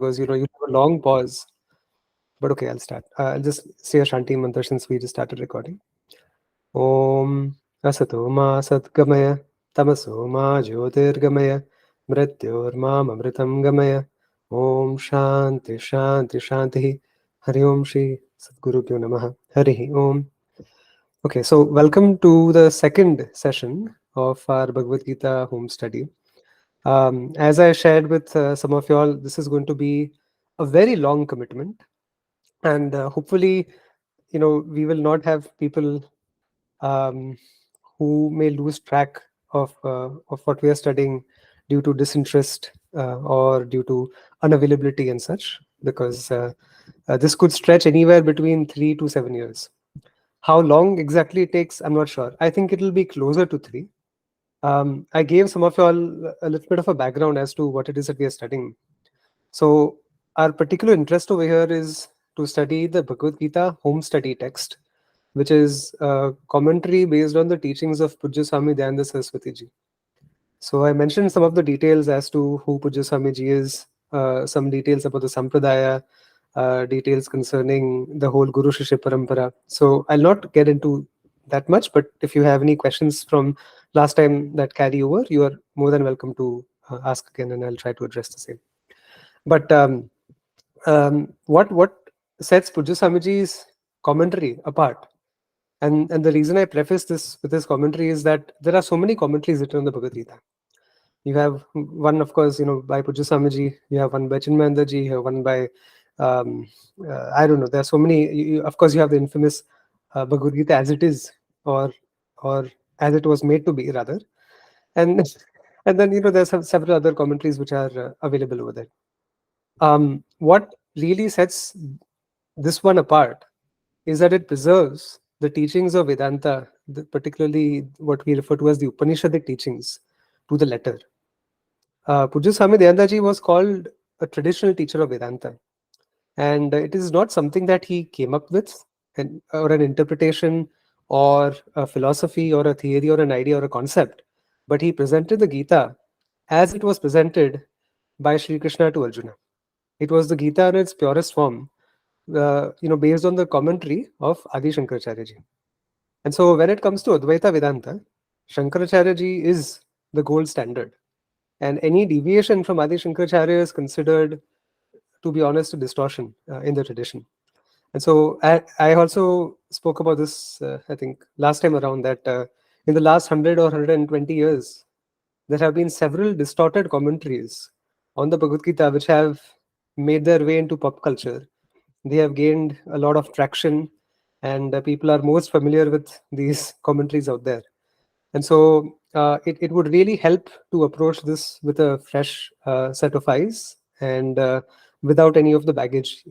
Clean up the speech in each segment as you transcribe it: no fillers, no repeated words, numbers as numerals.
because you have a long pause. But okay, I'll start. I'll just say a Shanti mantra since we just started recording. Om Asato Ma Satgamaya Tamaso Ma Jyotirgamaya Mrityorma Amritam Gamaya Om Shanti Shanti Shanti Hari Om Shri Sadgurubhyo Namaha Hari Om. Okay, so welcome to the second session of our Bhagavad Gita home study. As I shared with some of you all, this is going to be a very long commitment, and hopefully, we will not have people um, who may lose track of what we are studying due to disinterest or due to unavailability and such, because this could stretch anywhere between 3 to 7 years. How long exactly it takes, I'm not sure. I think it will be closer to three. I gave some of you all a little bit of a background as to what it is that we are studying. So, our particular interest over here is to study the Bhagavad Gita home study text, which is a commentary based on the teachings of Pujya Swami Dayananda Saraswati ji. So, I mentioned some of the details as to who Pujya Swami ji is, some details about the Sampradaya, details concerning the whole Guru Shishya Parampara. So, I'll not get into that much, but if you have any questions from last time that carry over, you are more than welcome to ask again, and I'll try to address the same. But what sets Pujya Swamiji's commentary apart, and the reason I preface this with this commentary is that there are so many commentaries written on the Bhagavad Gita. You have one, of course, by Pujya Swamiji. You have one by Chinmayanda ji. You have one by I don't know. There are so many. Of course, you have the infamous Bhagavad Gita as it is, or as it was made to be, rather, and and then there's several other commentaries which are available over there. What really sets this one apart is that it preserves the teachings of Vedanta, particularly what we refer to as the Upanishadic teachings, to the letter. Pujya Swami Dayananda ji was called a traditional teacher of Vedanta, and it is not something that he came up with, or an interpretation, or a philosophy, or a theory, or an idea, or a concept, but he presented the Gita as it was presented by Sri Krishna to Arjuna. It was the Gita in its purest form, based on the commentary of Adi Shankaracharya ji. And so when it comes to Advaita Vedanta, Shankaracharya ji is the gold standard. And any deviation from Adi Shankaracharya is considered, to be honest, a distortion in the tradition. And so I also spoke about this, I think, last time around, that in the last 100 or 120 years, there have been several distorted commentaries on the Bhagavad Gita which have made their way into pop culture. They have gained a lot of traction, and people are most familiar with these commentaries out there. And so it would really help to approach this with a fresh set of eyes, and without any of the baggage,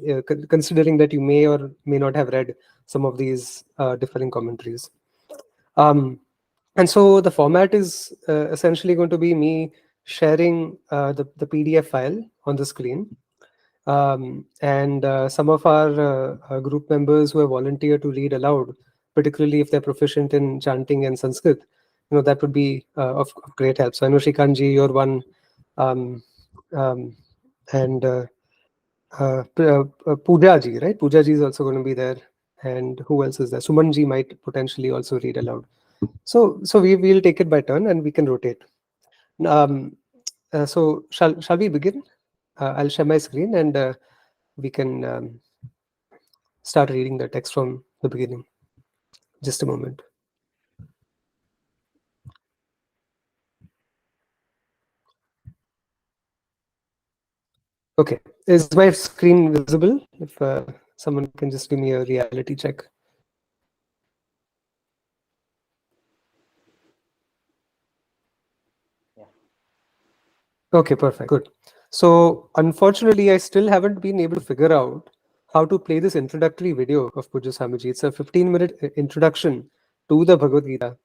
considering that you may or may not have read some of these differing commentaries. And so the format is essentially going to be me sharing the PDF file on the screen. And some of our group members who have volunteered to read aloud, particularly if they're proficient in chanting and Sanskrit, that would be of great help. So I know Shrikantji, you're one, um, and Pooja ji, right? Pooja ji is also going to be there, and who else is there? Suman ji might potentially also read aloud. So we'll take it by turn, and we can rotate. Um, so shall we begin? I'll share my screen, and we can start reading the text from the beginning. Just a moment. Okay, is my screen visible? If someone can just give me a reality check. Yeah. Okay, perfect. Good. So unfortunately, I still haven't been able to figure out how to play this introductory video of Pujya Swamiji. It's a 15-minute introduction to the Bhagavad Gita.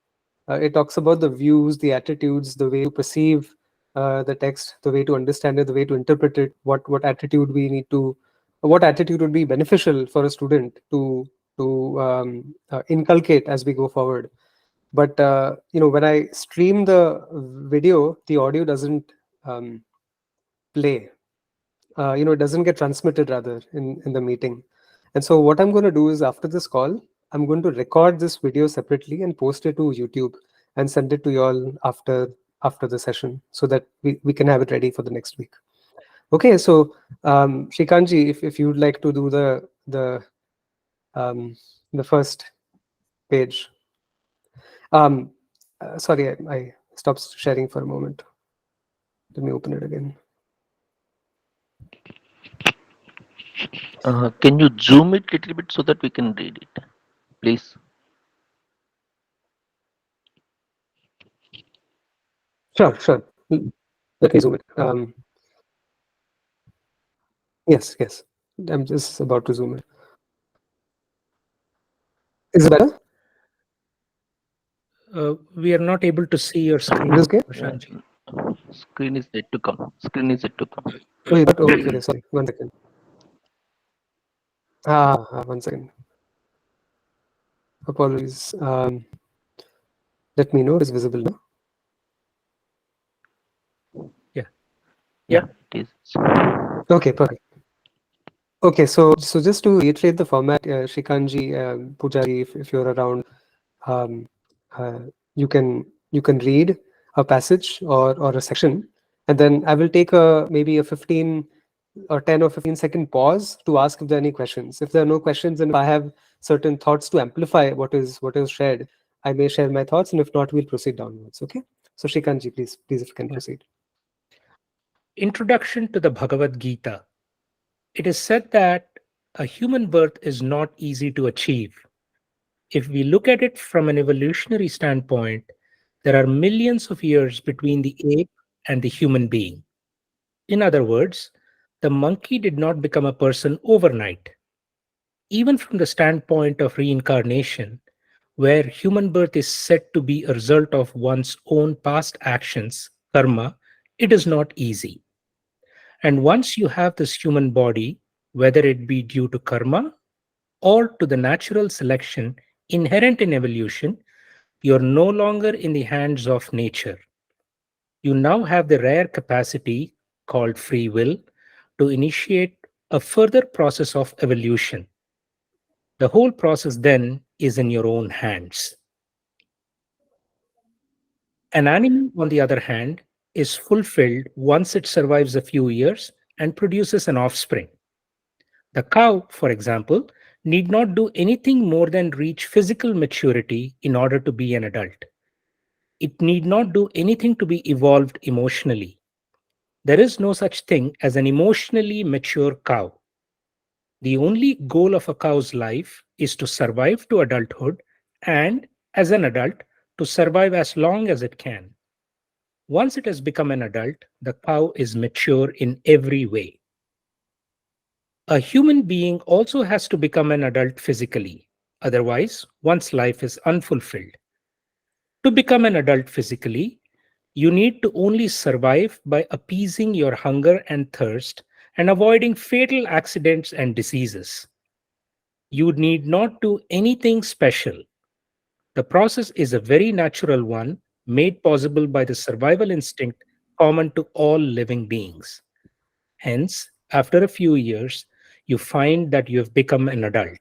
It talks about the views, the attitudes, the way to perceive the text, the way to understand it, the way to interpret it, what attitude we need to, what attitude would be beneficial for a student to inculcate as we go forward. But when I stream the video, the audio doesn't play. it doesn't get transmitted rather in the meeting. And so what I'm going to do is, after this call, I'm going to record this video separately and post it to YouTube and send it to you all after the session, so that we can have it ready for the next week. Okay, so Shrikantji, if you'd like to do the first page. Sorry, I stopped sharing for a moment. Let me open it again. Can you zoom it a little bit so that we can read it, please? Sure. Let me zoom it. Yes. I'm just about to zoom it. Is it better? We are not able to see your screen, Is this okay? Prashantji. Screen is yet to come. Screen is yet to come. Oh, you're not? Okay, sorry. 1 second. 1 second. Apologies. Let me know if it's visible now. Yeah, it is. Okay, perfect. Okay, so just to reiterate the format, Shrikantji, Pujari, if you're around, um, uh, you can read a passage or a section, and then I will take maybe a 15 or 10 or 15-second pause to ask if there are any questions. If there are no questions, and if I have certain thoughts to amplify what is shared, I may share my thoughts, and if not, we'll proceed downwards. Okay. So Shrikantji, please, if you can proceed. Introduction to the Bhagavad Gita. It is said that a human birth is not easy to achieve. If we look at it from an evolutionary standpoint, there are millions of years between the ape and the human being. In other words, the monkey did not become a person overnight. Even from the standpoint of reincarnation, where human birth is said to be a result of one's own past actions, karma, it is not easy. And once you have this human body, whether it be due to karma or to the natural selection inherent in evolution, you're no longer in the hands of nature. You now have the rare capacity called free will to initiate a further process of evolution. The whole process then is in your own hands. An animal, on the other hand, is fulfilled once it survives a few years and produces an offspring. The cow, for example, need not do anything more than reach physical maturity in order to be an adult. It need not do anything to be evolved emotionally. There is no such thing as an emotionally mature cow. The only goal of a cow's life is to survive to adulthood and, as an adult, to survive as long as it can. Once it has become an adult, the cow is mature in every way. A human being also has to become an adult physically. Otherwise, one's life is unfulfilled. To become an adult physically, you need to only survive by appeasing your hunger and thirst and avoiding fatal accidents and diseases. You need not do anything special. The process is a very natural one, made possible by the survival instinct common to all living beings. Hence, after a few years, you find that you have become an adult.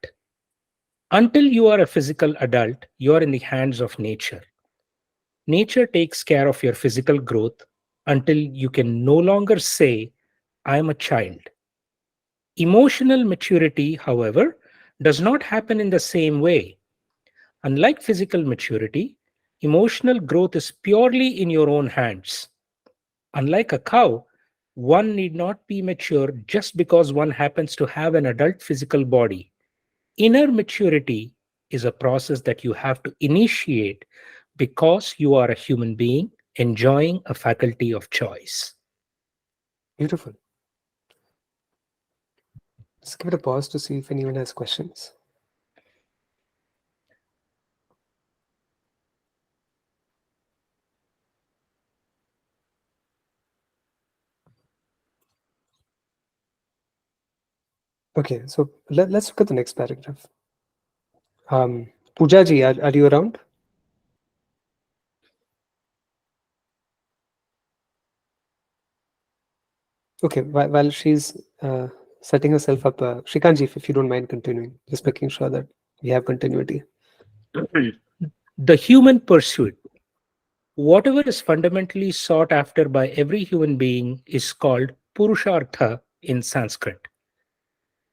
Until you are a physical adult, you are in the hands of nature. Nature takes care of your physical growth until you can no longer say, I am a child. Emotional maturity, however, does not happen in the same way. Unlike physical maturity, emotional growth is purely in your own hands. Unlike a cow, one need not be mature just because one happens to have an adult physical body. Inner maturity is a process that you have to initiate because you are a human being enjoying a faculty of choice. Beautiful. Let's give it a pause to see if anyone has questions. Okay, so let's look at the next paragraph. Pooja ji, are you around? Okay, while she's setting herself up, Shrikantji, if you don't mind continuing, just making sure that we have continuity. The human pursuit, whatever is fundamentally sought after by every human being, is called Purushartha in Sanskrit.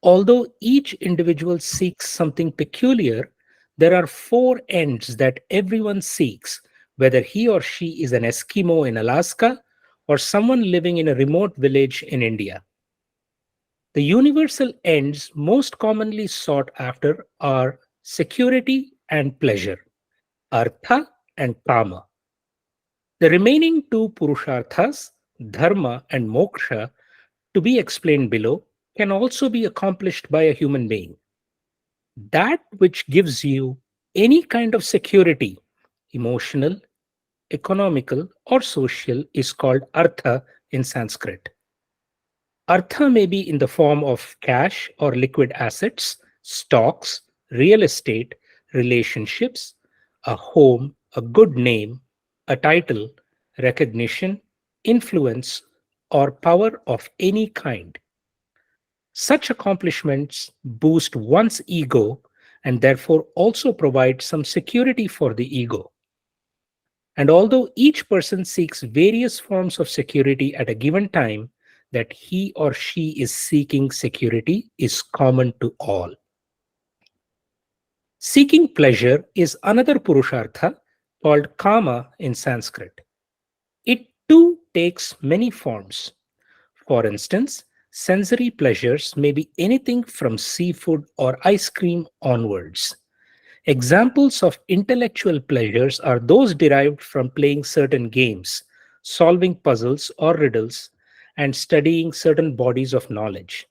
Although each individual seeks something peculiar, there are four ends that everyone seeks, whether he or she is an Eskimo in Alaska or someone living in a remote village in India. The universal ends most commonly sought after are security and pleasure, artha and kama. The remaining two purusharthas, dharma and moksha, to be explained below, can also be accomplished by a human being. That which gives you any kind of security, emotional, economical, or social, is called artha in Sanskrit. Artha may be in the form of cash or liquid assets, stocks, real estate, relationships, a home, a good name, a title, recognition, influence, or power of any kind. Such accomplishments boost one's ego and therefore also provide some security for the ego. And although each person seeks various forms of security at a given time, that he or she is seeking security is common to all. Seeking pleasure is another purushartha called kama in Sanskrit. It too takes many forms. For instance, sensory pleasures may be anything from seafood or ice cream onwards. Examples of intellectual pleasures are those derived from playing certain games, solving puzzles or riddles, and studying certain bodies of knowledge.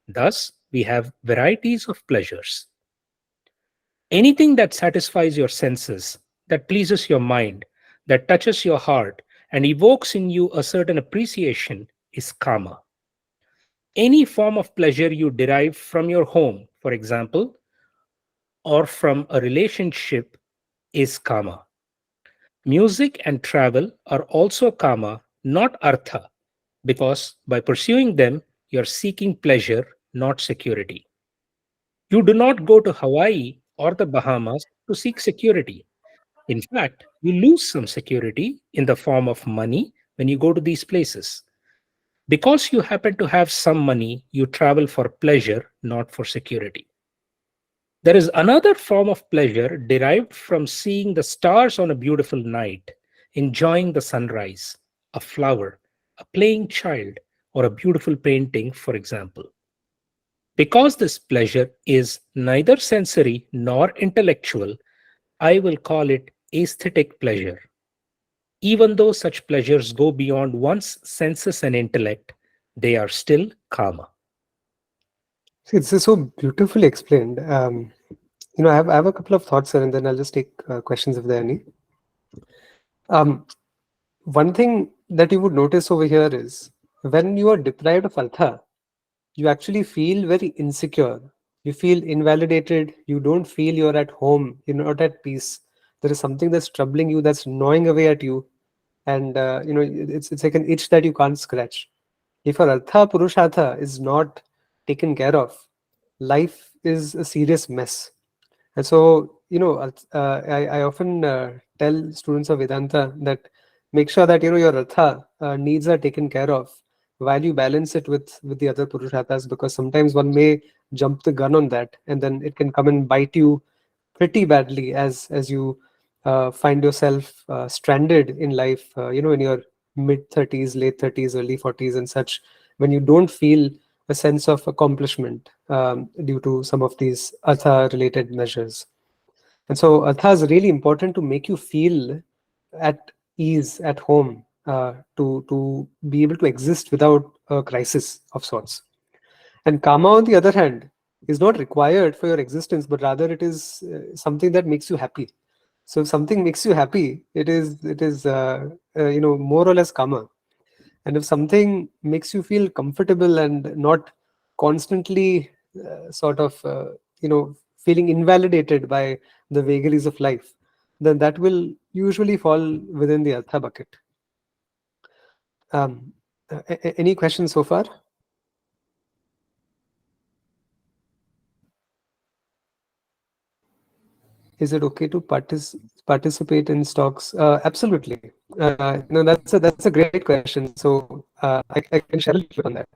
Thus, we have varieties of pleasures. Anything that satisfies your senses, that pleases your mind, that touches your heart, and evokes in you a certain appreciation is kama. Any form of pleasure you derive from your home, for example, or from a relationship is kama. Music and travel are also kama, not artha, because by pursuing them, you're seeking pleasure, not security. You do not go to Hawaii or the Bahamas to seek security. In fact, you lose some security in the form of money when you go to these places. Because you happen to have some money, you travel for pleasure, not for security. There is another form of pleasure derived from seeing the stars on a beautiful night, enjoying the sunrise, a flower, a playing child, or a beautiful painting, for example. Because this pleasure is neither sensory nor intellectual, I will call it aesthetic pleasure. Even though such pleasures go beyond one's senses and intellect, they are still kama. See, this is so beautifully explained. I have a couple of thoughts here, and then I'll just take questions if there are any. One thing that you would notice over here is when you are deprived of artha, you actually feel very insecure. You feel invalidated. You don't feel you're at home. You're not at peace. There is something that's troubling you, that's gnawing away at you, and it's like an itch that you can't scratch. If our artha purushartha is not taken care of, life is a serious mess. And so, I often tell students of Vedanta that make sure that your artha needs are taken care of while you balance it with the other purusharthas, because sometimes one may jump the gun on that, and then it can come and bite you pretty badly as you find yourself stranded in life. In your mid 30s, late 30s, early 40s, and such, when you don't feel a sense of accomplishment due to some of these artha related measures. And so artha is really important to make you feel at ease, at home, to be able to exist without a crisis of sorts. And kama, on the other hand, is not required for your existence, but rather it is something that makes you happy. So if something makes you happy, it is more or less kama. And if something makes you feel comfortable and not constantly feeling invalidated by the vagaries of life, then that will usually fall within the artha bucket. Any questions so far? Is it okay to participate in stocks? Absolutely. That's a great question. So I can share a little bit on that.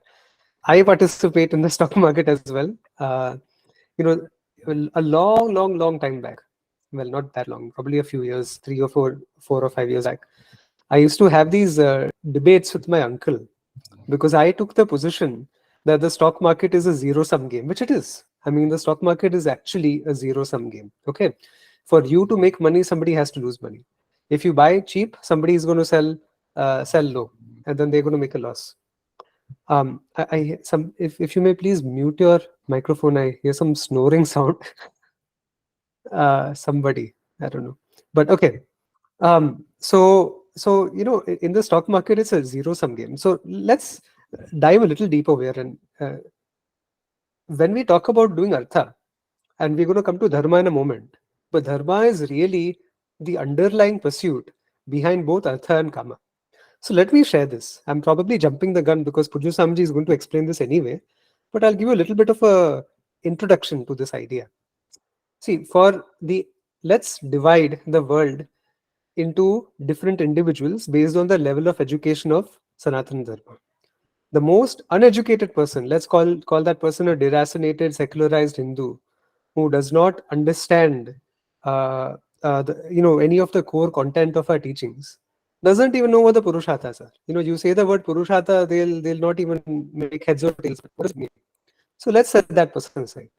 I participate in the stock market as well. You know, a long time back. Well, not that long. Probably a few years, 4 or 5 years back. I used to have these debates with my uncle because I took the position that the stock market is a zero sum game, which it is. I mean, the stock market is actually a zero sum game. Okay. For you to make money, somebody has to lose money. If you buy cheap, somebody is going to sell low, and then they're going to make a loss. If you may please mute your microphone. I hear some snoring sound. Somebody, I don't know, but okay. So in the stock market, it's a zero sum game. So let's dive a little deeper here. And when we talk about doing artha, and we're going to come to dharma in a moment, but dharma is really the underlying pursuit behind both artha and kama. So let me share this. I'm probably jumping the gun because Puju Samji is going to explain this anyway, but I'll give you a little bit of a introduction to this idea. See, let's divide the world into different individuals based on the level of education of Sanatana Dharma. The most uneducated person, let's call that person a deracinated, secularized Hindu who does not understand any of the core content of our teachings, doesn't even know what the Purusharthas are. You say the word Purushartha, they'll not even make heads or tails. What does it mean? So let's set that person aside.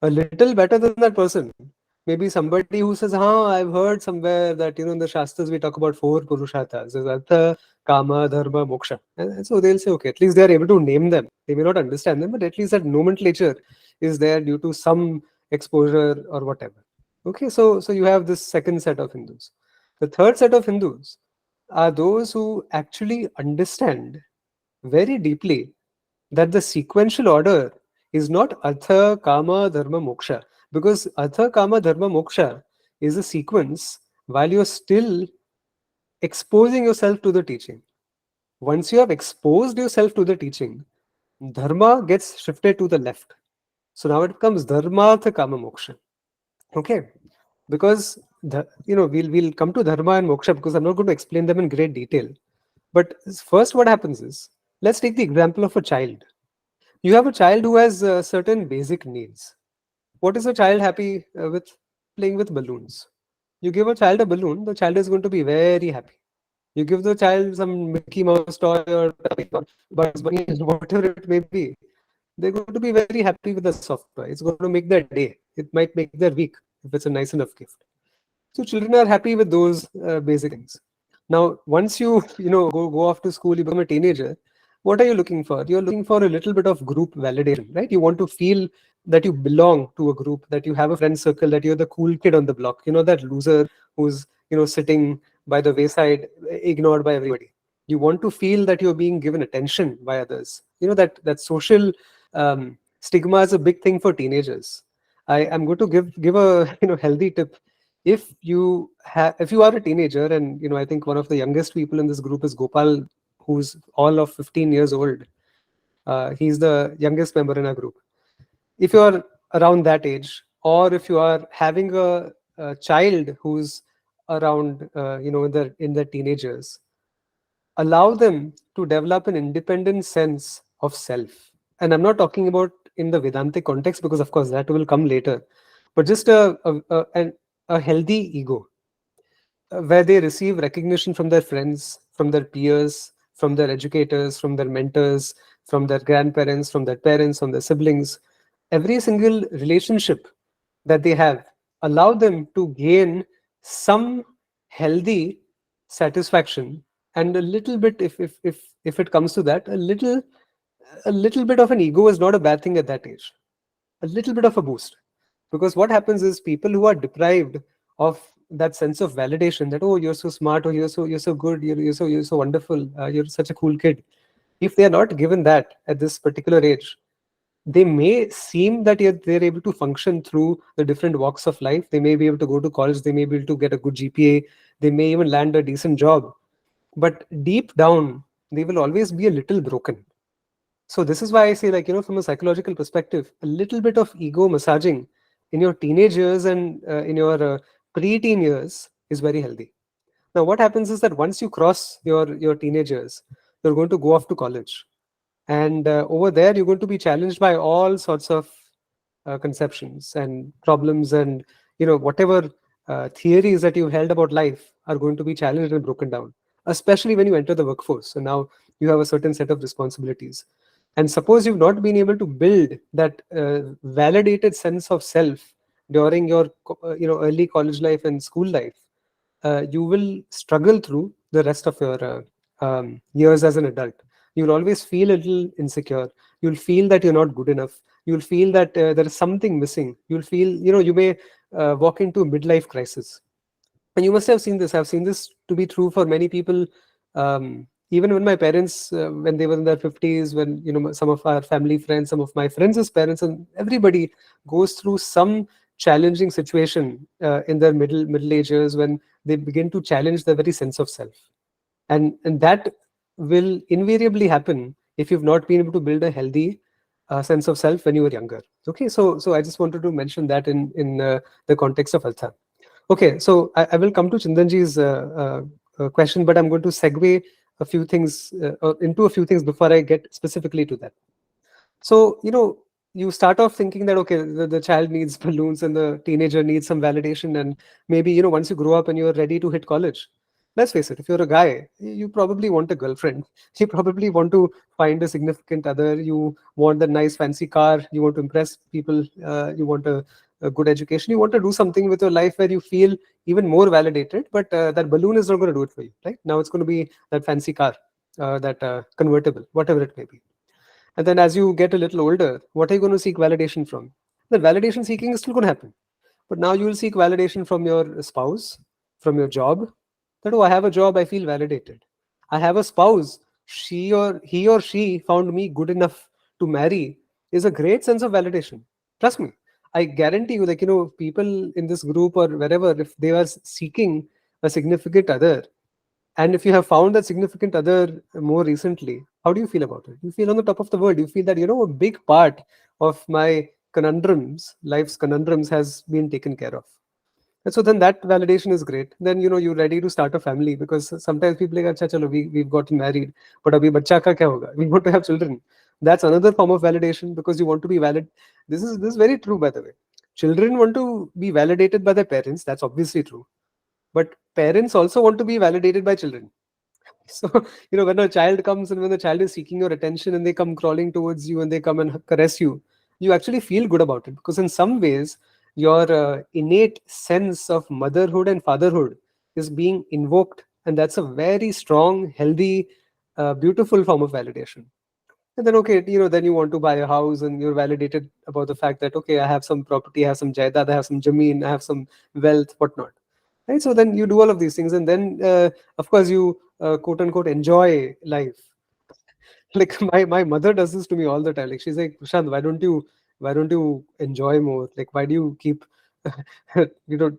A little better than that person, maybe somebody who says, I've heard somewhere that in the Shastras we talk about 4 Purusharthas. There's Artha, Kama, Dharma, Moksha. And so they'll say, okay, at least they are able to name them. They may not understand them, but at least that nomenclature is there due to some exposure or whatever. Okay, so you have this second set of Hindus. The third set of Hindus are those who actually understand very deeply that the sequential order is not Artha, Kama, Dharma, Moksha. Because Artha, Kama, Dharma, Moksha is a sequence while you're still exposing yourself to the teaching. Once you have exposed yourself to the teaching, Dharma gets shifted to the left. So now it becomes Dharma, Artha, Kama, Moksha. Okay? Because we'll come to Dharma and Moksha because I'm not going to explain them in great detail. But first, what happens is, let's take the example of a child. You have a child who has certain basic needs. What is a child happy with? Playing with balloons. You give a child a balloon, the child is going to be very happy. You give the child some Mickey Mouse toy or Bugs Bunny, whatever it may be, they're going to be very happy with the soft toy. It's going to make their day. It might make their week if it's a nice enough gift. So children are happy with those basic things. Now, once you go off to school, you become a teenager. What are you looking for? You're looking for a little bit of group validation, right? You want to feel that you belong to a group, that you have a friend circle, that you're the cool kid on the block. That loser who's sitting by the wayside, ignored by everybody. You want to feel that you're being given attention by others. That social stigma is a big thing for teenagers. I am going to give a healthy tip. If you are a teenager, and I think one of the youngest people in this group is Gopal, who's all of 15 years old. He's the youngest member in our group. If you are around that age, or if you are having a child who's around in their teenagers, allow them to develop an independent sense of self. And I'm not talking about in the Vedantic context, because of course that will come later, but just a healthy ego, where they receive recognition from their friends, from their peers, from their educators, from their mentors, from their grandparents, from their parents, from their siblings. Every single relationship that they have, allow them to gain some healthy satisfaction, and a little bit, if it comes to that, a little bit of an ego is not a bad thing at that age. A little bit of a boost. Because what happens is, people who are deprived of that sense of validation, that, oh, you're so smart, or you're so good, you're so wonderful, you're such a cool kid. If they are not given that at this particular age, they may seem that they're able to function through the different walks of life. They may be able to go to college, they may be able to get a good GPA, they may even land a decent job. But deep down, they will always be a little broken. So this is why I say, like, from a psychological perspective, a little bit of ego massaging in your teenage years and in your pre-teen years is very healthy. Now, what happens is that once you cross your teenage years, you're going to go off to college, and over there you're going to be challenged by all sorts of conceptions and problems, and whatever theories that you held about life are going to be challenged and broken down, especially when you enter the workforce. So now you have a certain set of responsibilities, and suppose you've not been able to build that validated sense of self during your early college life and school life, you will struggle through the rest of your years as an adult. You'll always feel a little insecure. You'll feel that you're not good enough. You'll feel that there is something missing. You'll feel, you may walk into a midlife crisis. And you must have seen this. I've seen this to be true for many people. Even when my parents, when they were in their 50s, when, some of our family friends, some of my friends' parents, and everybody goes through some challenging situation in their middle age years, when they begin to challenge their very sense of self. And that will invariably happen if you've not been able to build a healthy sense of self when you were younger. Okay, so I just wanted to mention that in the context of Artha. Okay, so I will come to Chindanji's question, but I'm going to segue a few things into a few things before I get specifically to that. So, you start off thinking that, okay, the child needs balloons and the teenager needs some validation. And maybe, once you grow up and you're ready to hit college, let's face it, if you're a guy, you probably want a girlfriend. You probably want to find a significant other. You want the nice fancy car. You want to impress people. You want a good education. You want to do something with your life where you feel even more validated. But that balloon is not going to do it for you, right? Now it's going to be that fancy car, that convertible, whatever it may be. And then as you get a little older, what are you going to seek validation from? The validation seeking is still going to happen. But now you will seek validation from your spouse, from your job. That, oh, I have a job, I feel validated. I have a spouse, he or she found me good enough to marry, is a great sense of validation. Trust me. I guarantee you, like, people in this group or wherever, if they are seeking a significant other, and if you have found that significant other more recently, how do you feel about it? You feel on the top of the world. You feel that, a big part of my conundrums, life's conundrums, has been taken care of. And so then that validation is great. Then, you're ready to start a family, because sometimes people are like, "Acha, chalo, we've gotten married, but abhi bachcha ka kya hoga?" We want to have children. That's another form of validation, because you want to be valid. This is very true, by the way. Children want to be validated by their parents. That's obviously true. But parents also want to be validated by children. So, when a child comes and when the child is seeking your attention and they come crawling towards you and they come and caress you, you actually feel good about it, because in some ways, your innate sense of motherhood and fatherhood is being invoked. And that's a very strong, healthy, beautiful form of validation. And then, okay, then you want to buy a house and you're validated about the fact that, okay, I have some property, I have some jaidad, I have some jameen, I have some wealth, whatnot. Right? So then you do all of these things. And then, of course, you quote unquote enjoy life. Like, my mother does this to me all the time. Like, she's like, "Prashant, why don't you enjoy more? Like, why do you keep you know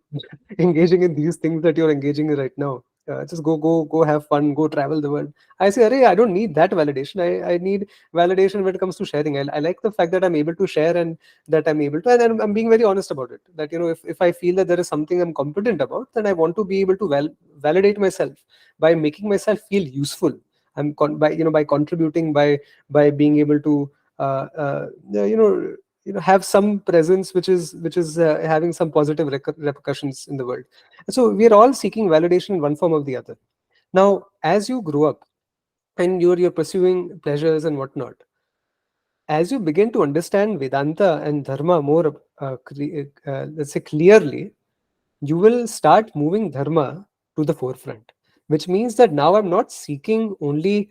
engaging in these things that you're engaging in right now? Just go have fun, go travel the world." I say, "Arey, I don't need that validation. I need validation when it comes to sharing. I like the fact that I'm able to share, and that I'm able to, and I'm being very honest about it. That, if I feel that there is something I'm competent about, then I want to be able to validate myself by making myself feel useful. By contributing, by being able to have some presence which is having some positive repercussions in the world. So we are all seeking validation in one form or the other. Now, as you grow up and you're pursuing pleasures and whatnot, as you begin to understand Vedanta and Dharma more, let's say, clearly, you will start moving Dharma to the forefront, which means that now I'm not seeking only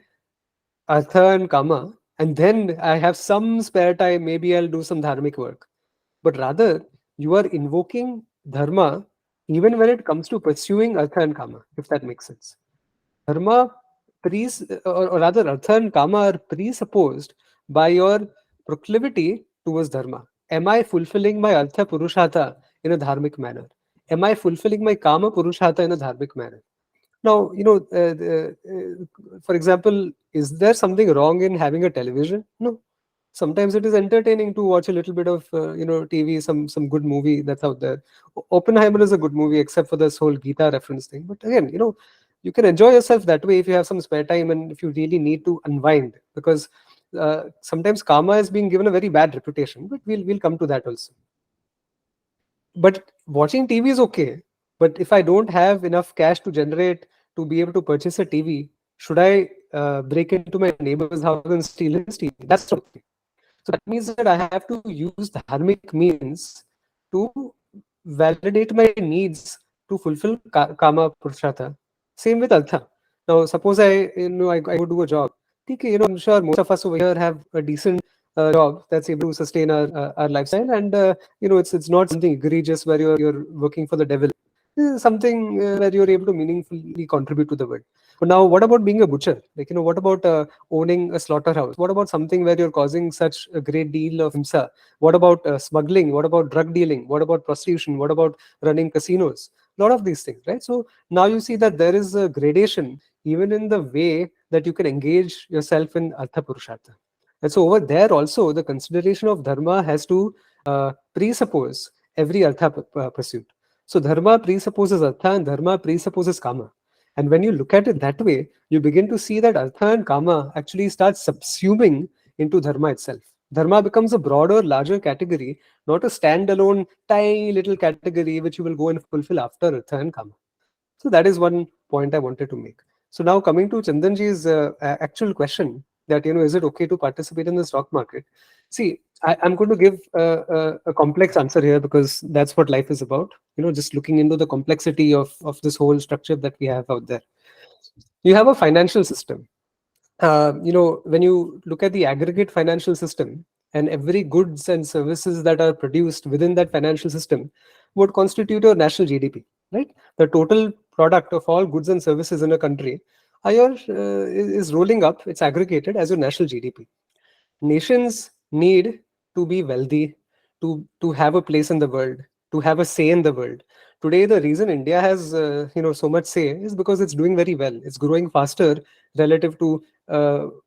Artha and Kama, and then I have some spare time, maybe I'll do some dharmic work. But rather, you are invoking Dharma even when it comes to pursuing Artha and Kama, if that makes sense. Dharma, or rather, Artha and Kama are presupposed by your proclivity towards Dharma. Am I fulfilling my Artha Purushartha in a dharmic manner? Am I fulfilling my Kama Purushartha in a dharmic manner? Now, for example, is there something wrong in having a television? No. Sometimes it is entertaining to watch a little bit of TV, some good movie that's out there. Oppenheimer is a good movie, except for this whole Gita reference thing. But again, you can enjoy yourself that way if you have some spare time and if you really need to unwind, because sometimes karma is being given a very bad reputation. But we'll come to that also. But watching TV is okay. But if I don't have enough cash to generate to be able to purchase a TV, should I break into my neighbor's house and steal his TV? That's not okay. So that means that I have to use dharmic means to validate my needs to fulfill kama purushartha. Same with artha. Now, suppose I go do a job. Okay, I'm sure most of us over here have a decent job that's able to sustain our lifestyle, and it's not something egregious where you're working for the devil. This is something where you're able to meaningfully contribute to the world. But now, what about being a butcher? Like, what about owning a slaughterhouse? What about something where you're causing such a great deal of himsa? What about smuggling? What about drug dealing? What about prostitution? What about running casinos? A lot of these things, right? So now you see that there is a gradation even in the way that you can engage yourself in artha purushartha. And so over there also, the consideration of dharma has to presuppose every artha pursuit. So dharma presupposes artha and dharma presupposes kama. And when you look at it that way, you begin to see that artha and kama actually start subsuming into dharma itself. Dharma becomes a broader, larger category, not a standalone, tiny little category which you will go and fulfill after artha and kama. So that is one point I wanted to make. So now coming to Chandanji's actual question that, is it okay to participate in the stock market? See, I'm going to give a complex answer here because that's what life is about. Just looking into the complexity of this whole structure that we have out there. You have a financial system. When you look at the aggregate financial system and every goods and services that are produced within that financial system would constitute your national GDP, right? The total product of all goods and services in a country is rolling up, it's aggregated as your national GDP. Nations need to be wealthy to have a place in the world, to have a say in the world. Today, the reason India has so much say is because it's doing very well. It's growing faster relative to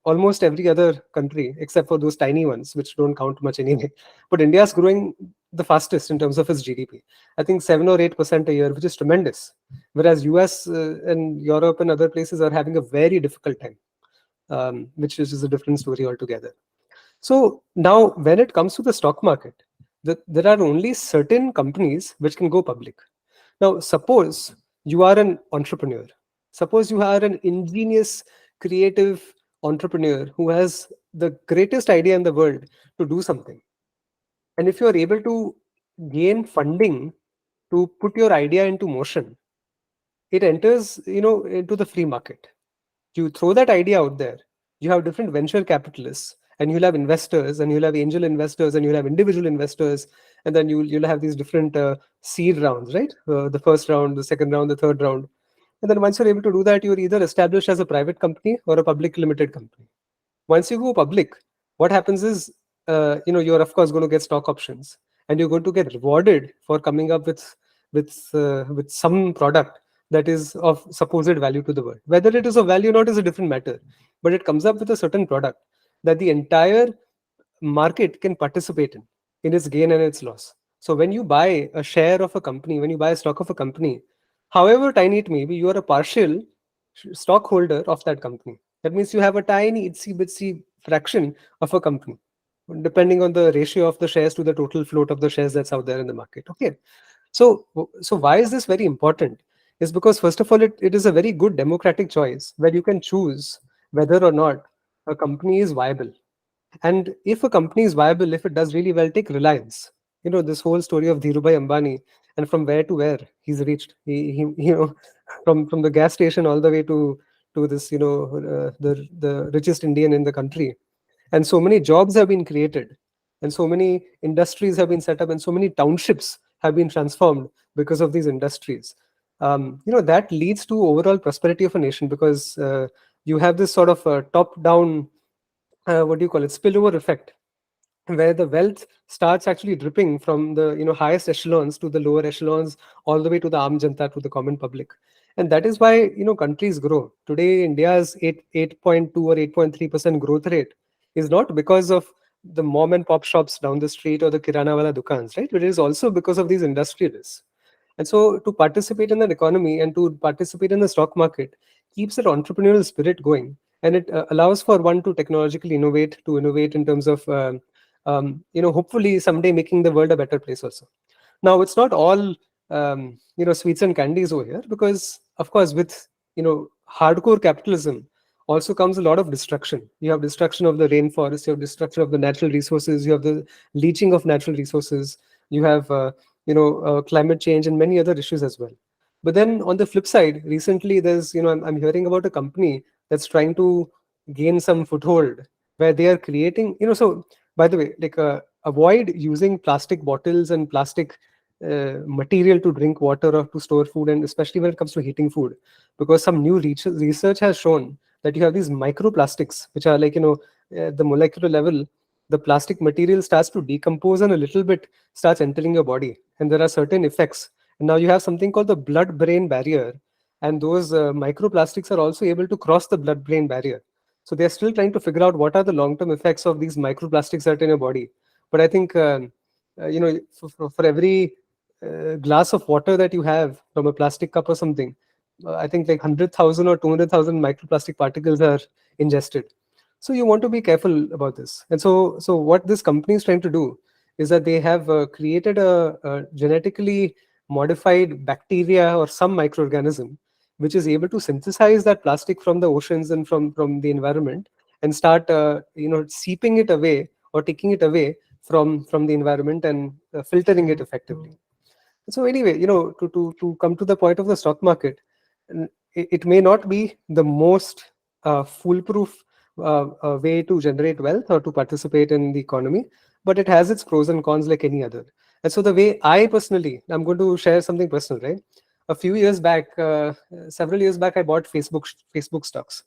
almost every other country, except for those tiny ones, which don't count much anyway. But India is growing the fastest in terms of its GDP. I think 7 or 8% a year, which is tremendous. Whereas US and Europe and other places are having a very difficult time, which is a different story altogether. So now, when it comes to the stock market, there are only certain companies which can go public. Now, suppose you are an entrepreneur. Suppose you are an ingenious, creative entrepreneur who has the greatest idea in the world to do something. And if you are able to gain funding to put your idea into motion, it enters, into the free market. You throw that idea out there. You have different venture capitalists, and you'll have investors, and you'll have angel investors, and you'll have individual investors, and then you'll have these different seed rounds, right? The first round, the second round, the third round. And then once you're able to do that, you're either established as a private company or a public limited company. Once you go public, what happens is, you're of course going to get stock options, and you're going to get rewarded for coming up with some product that is of supposed value to the world. Whether it is of value or not is a different matter, but it comes up with a certain product that the entire market can participate in its gain and its loss. So when you buy a share of a company, when you buy a stock of a company, however tiny it may be, you are a partial stockholder of that company. That means you have a tiny itsy bitsy fraction of a company, depending on the ratio of the shares to the total float of the shares that's out there in the market. Okay. So why is this very important? Is because first of all, it is a very good democratic choice where you can choose whether or not a company is viable. And if a company is viable, if it does really well, take Reliance. This whole story of Dhirubhai Ambani, and from where to where he's reached. He from the gas station all the way to this, the richest Indian in the country. And so many jobs have been created, and so many industries have been set up, and so many townships have been transformed because of these industries. That leads to overall prosperity of a nation, because you have this sort of top down, what do you call it, spillover effect, where the wealth starts actually dripping from the highest echelons to the lower echelons, all the way to the aam janta, to the common public. And that is why, countries grow. Today, India's 8.2 or 8.3% growth rate is not because of the mom and pop shops down the street or the kirana wala dukans, right? But it is also because of these industrialists. And so to participate in the economy and to participate in the stock market keeps that entrepreneurial spirit going. And it allows for one to technologically innovate, to innovate in terms of, hopefully someday making the world a better place also. Now, it's not all, sweets and candies over here, because, of course, with, hardcore capitalism also comes a lot of destruction. You have destruction of the rainforest, you have destruction of the natural resources, you have the leaching of natural resources, you have, climate change and many other issues as well. But then on the flip side, recently there's, I'm hearing about a company that's trying to gain some foothold where they are creating, so by the way, like, avoid using plastic bottles and plastic material to drink water or to store food, and especially when it comes to heating food, because some new research has shown that you have these microplastics which are like, the molecular level, the plastic material starts to decompose and a little bit starts entering your body, and there are certain effects. And now you have something called the blood brain barrier, and those microplastics are also able to cross the blood brain barrier. So they're still trying to figure out what are the long term effects of these microplastics that are in your body. But I think, for every glass of water that you have from a plastic cup or something, I think like 100,000 or 200,000 microplastic particles are ingested. So you want to be careful about this. And so what this company is trying to do is that they have created a genetically modified bacteria or some microorganism which is able to synthesize that plastic from the oceans and from the environment, and start seeping it away or taking it away from the environment and filtering it effectively. So anyway, to come to the point of the stock market, it may not be the most foolproof way to generate wealth or to participate in the economy, but it has its pros and cons like any other. And so the way I personally, I'm going to share something personal, right? A few years back, several years back, I bought Facebook stocks,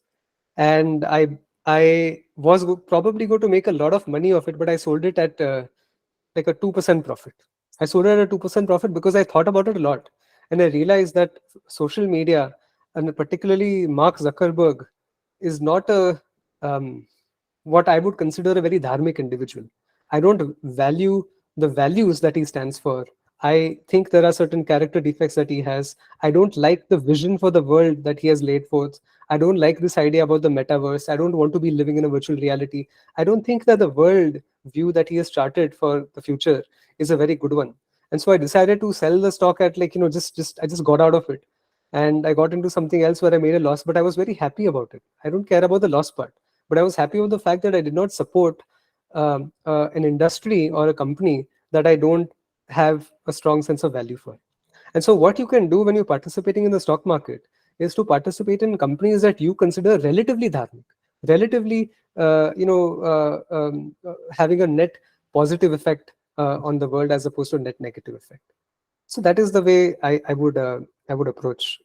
and I was probably going to make a lot of money of it, but I sold it at like a 2% profit. I sold it at a 2% profit because I thought about it a lot. And I realized that social media, and particularly Mark Zuckerberg, is not what I would consider a very dharmic individual. I don't value the values that he stands for. I think there are certain character defects that he has. I don't like the vision for the world that he has laid forth. I don't like this idea about the metaverse. I don't want to be living in a virtual reality. I don't think that the world view that he has charted for the future is a very good one. And so I decided to sell the stock at, like, just I just got out of it, and I got into something else where I made a loss, but I was very happy about it. I don't care about the loss part, but I was happy with the fact that I did not support an industry or a company that I don't have a strong sense of value for. And so what you can do when you're participating in the stock market is to participate in companies that you consider relatively dharmic, relatively, having a net positive effect on the world as opposed to a net negative effect. So that is the way I would approach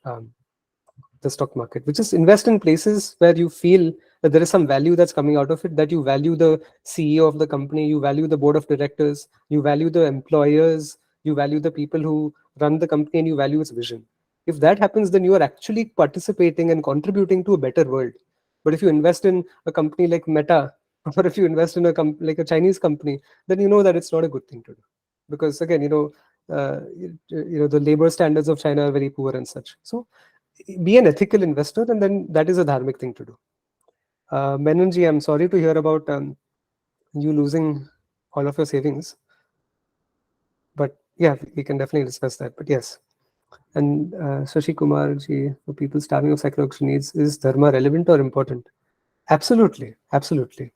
the stock market, which is invest in places where you feel that there is some value that's coming out of it, that you value the CEO of the company, you value the board of directors, you value the employers, you value the people who run the company, and you value its vision. If that happens, then you are actually participating and contributing to a better world. But if you invest in a company like Meta, or if you invest in like a Chinese company, then you know that it's not a good thing to do, because again, the labor standards of China are very poor and such. So be an ethical investor, and then that is a dharmic thing to do. Menonji, I'm sorry to hear about you losing all of your savings, but yeah, we can definitely discuss that. But yes, and Shashi Kumar ji, for people starving of psychological needs, is dharma relevant or important? Absolutely, absolutely.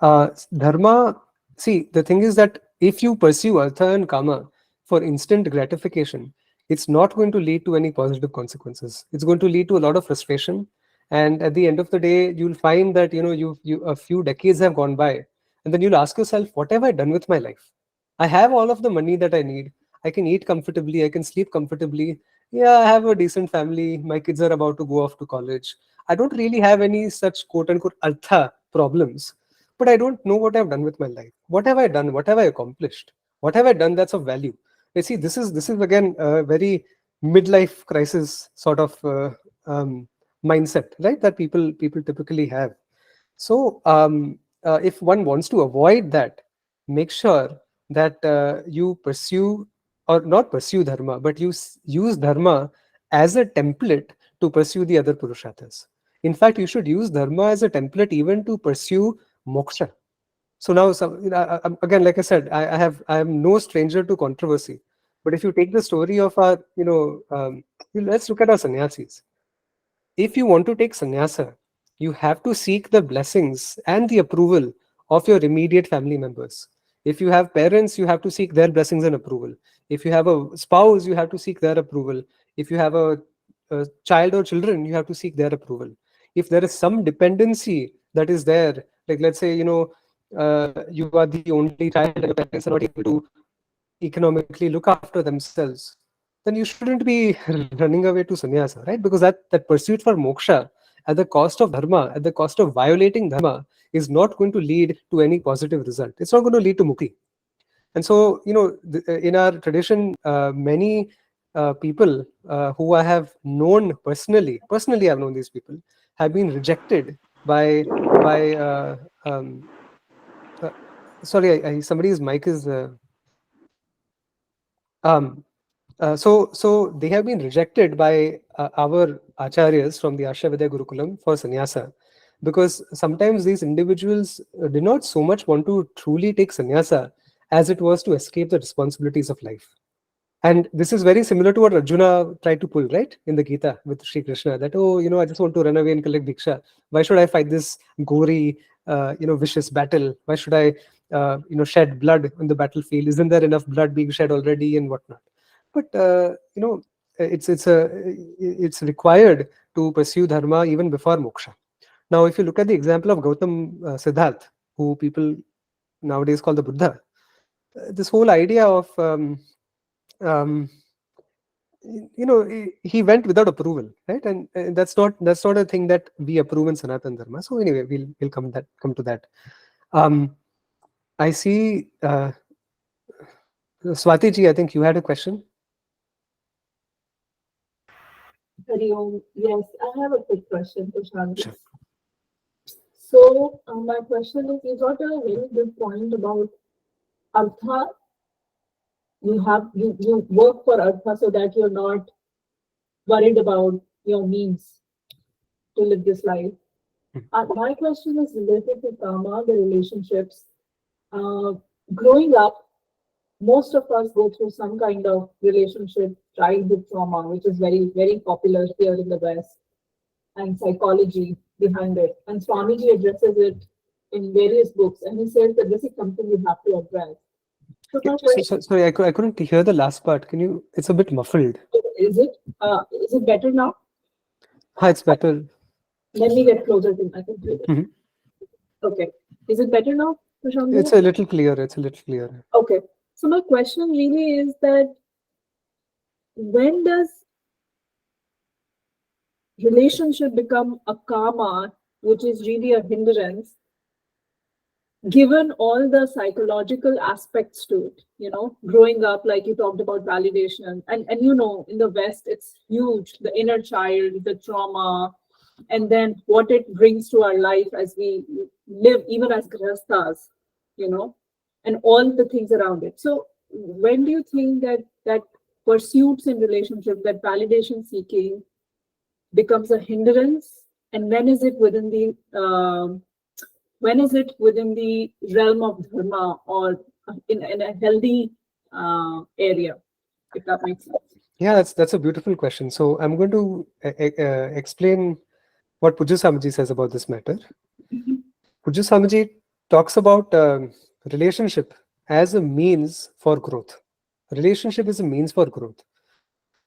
Dharma, see, the thing is that if you pursue artha and kama for instant gratification, it's not going to lead to any positive consequences. It's going to lead to a lot of frustration, and at the end of the day, you'll find that you a few decades have gone by, and then you'll ask yourself, what have I done with my life? I have all of the money that I need. I can eat comfortably. I can sleep comfortably. Yeah, I have a decent family. My kids are about to go off to college. I don't really have any such quote unquote artha problems, but I don't know what I've done with my life. What have I done? What have I accomplished? What have I done that's of value? You see, this is again a very midlife crisis sort of mindset, right? That people typically have. So if one wants to avoid that, make sure that you pursue, or not pursue dharma, but use dharma as a template to pursue the other purusharthas. In fact, you should use dharma as a template even to pursue moksha. So now, again, like I said, I am no stranger to controversy. But if you take the story of our, let's look at our sannyasis. If you want to take sannyasa, you have to seek the blessings and the approval of your immediate family members. If you have parents, you have to seek their blessings and approval. If you have a spouse, you have to seek their approval. If you have a child or children, you have to seek their approval. If there is some dependency that is there, like let's say, you are the only child and your parents are not able to economically look after themselves, then you shouldn't be running away to sannyasa, right? Because that pursuit for moksha at the cost of dharma, at the cost of violating dharma, is not going to lead to any positive result. It's not going to lead to mukti. And so, in our tradition, many people who I have known personally I've known these people, have been rejected by uh, sorry, somebody's mic is um, so they have been rejected by our acharyas from the Ashavidya Gurukulam for sannyasa, because sometimes these individuals did not so much want to truly take sannyasa as it was to escape the responsibilities of life. And this is very similar to what Arjuna tried to pull, right, in the Gita with Sri Krishna, that, oh, I just want to run away and collect diksha. Why should I fight this gory, vicious battle? Why should I, shed blood on the battlefield? Isn't there enough blood being shed already and whatnot? But, it's required to pursue dharma even before moksha. Now, if you look at the example of Gautam Siddharth, who people nowadays call the Buddha, this whole idea of um, he went without approval, right? And that's not a thing that we approve in Sanatan Dharma. So anyway, we'll come to that. I see Swati ji, I think you had a question. Hari Om. Yes, I have a quick question, Prashant. Sure. So my question is, you got a very good point about artha. You work for artha so that you're not worried about your means to live this life. My question is related to karma, the relationships. Growing up, most of us go through some kind of relationship childhood trauma, which is very, very popular here in the West, and psychology behind it. And Swamiji addresses it in various books, and he says that this is something we have to address. So my question, Sorry, I couldn't hear the last part. Can you? It's a bit muffled. is it better now? Hi, it's better. Let me get closer to my computer. Mhm. Okay. Is it better now, Prashant? It's a little clearer. Okay. So my question really is that when does relationship become a karma, which is really a hindrance, given all the psychological aspects to it, growing up, like you talked about validation, and in the West, it's huge, the inner child, the trauma, and then what it brings to our life as we live, even as grihasthas, and all the things around it. So when do you think that pursuits in relationship, that validation seeking becomes a hindrance, and when is it within the realm of dharma, or in a healthy area, if that makes sense? Yeah, that's a beautiful question. So I'm going to explain what Pujya Swamiji says about this matter. Pujya Swamiji talks about relationship as a means for growth. Relationship is a means for growth.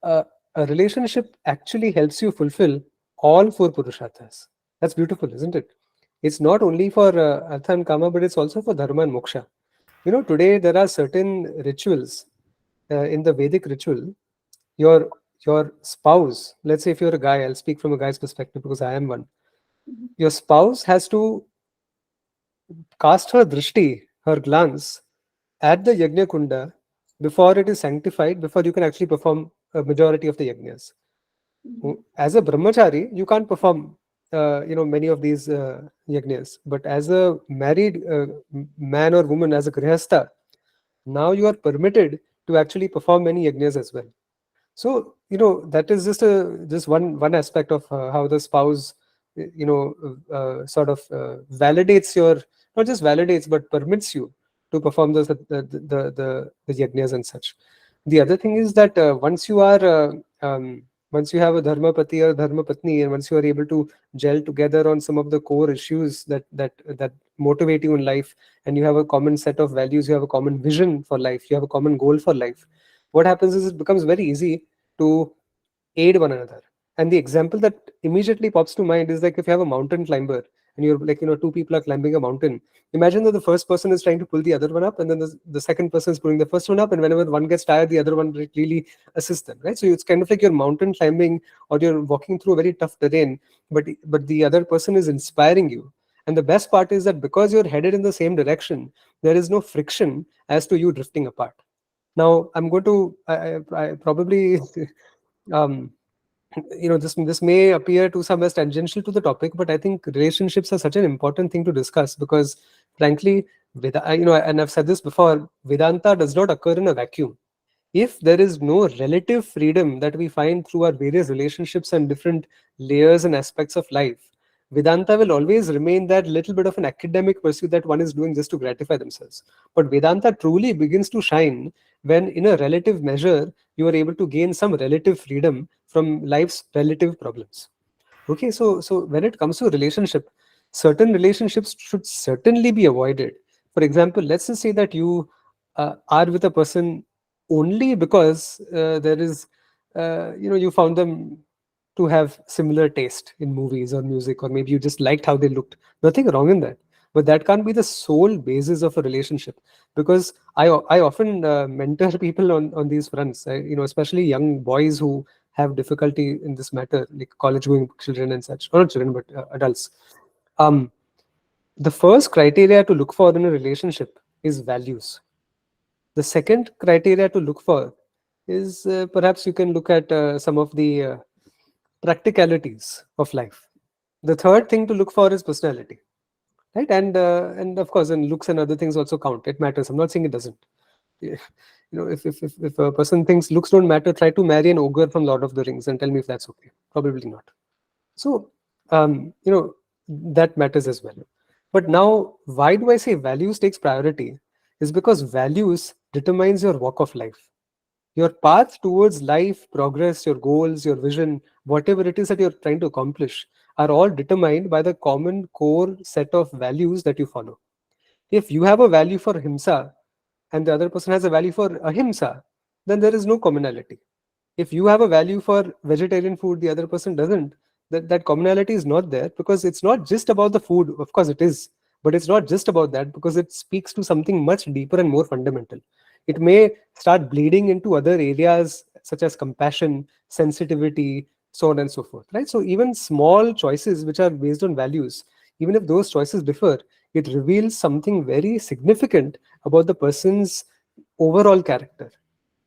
A relationship actually helps you fulfill all four purusharthas. That's beautiful, isn't it? It's not only for artha and kama, but it's also for dharma and moksha. Today there are certain rituals in the Vedic ritual. Your spouse, let's say if you're a guy, I'll speak from a guy's perspective because I am one. Your spouse has to cast her drishti, her glance, at the yajna kunda before it is sanctified, before you can actually perform a majority of the yajnas. Mhm. As a brahmachari, you can't perform many of these yajnas, but as a married man or woman, as a grihastha, now you are permitted to actually perform many yajnas as well. So that is just one aspect of how the spouse sort of validates your, not just validates, but permits you to perform the yajnas and such. The other thing is that once you have a dharma pati or dharma patni, and once you are able to gel together on some of the core issues that motivate you in life, and you have a common set of values, you have a common vision for life, you have a common goal for life, what happens is it becomes very easy to aid one another. And the example that immediately pops to mind is like if you have a mountain climber, and you're like, two people are climbing a mountain. Imagine that the first person is trying to pull the other one up, and then the second person is pulling the first one up, and whenever one gets tired, the other one really assists them, right? So it's kind of like you're mountain climbing, or you're walking through a very tough terrain, but the other person is inspiring you. And the best part is that because you're headed in the same direction, there is no friction as to you drifting apart. Now, I'm going to I probably um, this may appear to some as tangential to the topic, but I think relationships are such an important thing to discuss because, frankly, and I've said this before, Vedanta does not occur in a vacuum. If there is no relative freedom that we find through our various relationships and different layers and aspects of life, Vedanta will always remain that little bit of an academic pursuit that one is doing just to gratify themselves. But Vedanta truly begins to shine when, in a relative measure, you are able to gain some relative freedom from life's relative problems. Okay, so when it comes to a relationship, certain relationships should certainly be avoided. For example, let's just say that you are with a person only because there is, you found them to have similar taste in movies or music, or maybe you just liked how they looked. Nothing wrong in that, but that can't be the sole basis of a relationship. Because I often mentor people on these fronts. Especially young boys who have difficulty in this matter, like college-going children and such, or not children, but adults. Um, the first criteria to look for in a relationship is values. The second criteria to look for is perhaps you can look at some of the practicalities of life. The third thing to look for is personality, right? And of course, and looks and other things also count. It matters. I'm not saying it doesn't. Yeah. If a person thinks looks don't matter, try to marry an ogre from Lord of the Rings and tell me if that's okay. Probably not. So that matters as well. But now, why do I say values takes priority? Is because values determines your walk of life. Your path towards life, progress, your goals, your vision, whatever it is that you're trying to accomplish, are all determined by the common core set of values that you follow. If you have a value for himsa and the other person has a value for ahimsa, then there is no commonality. If you have a value for vegetarian food, the other person doesn't, that commonality is not there, because it's not just about the food. Of course it is, but it's not just about that, because it speaks to something much deeper and more fundamental. It may start bleeding into other areas such as compassion, sensitivity, so on and so forth, right? So even small choices which are based on values, even if those choices differ, it reveals something very significant about the person's overall character.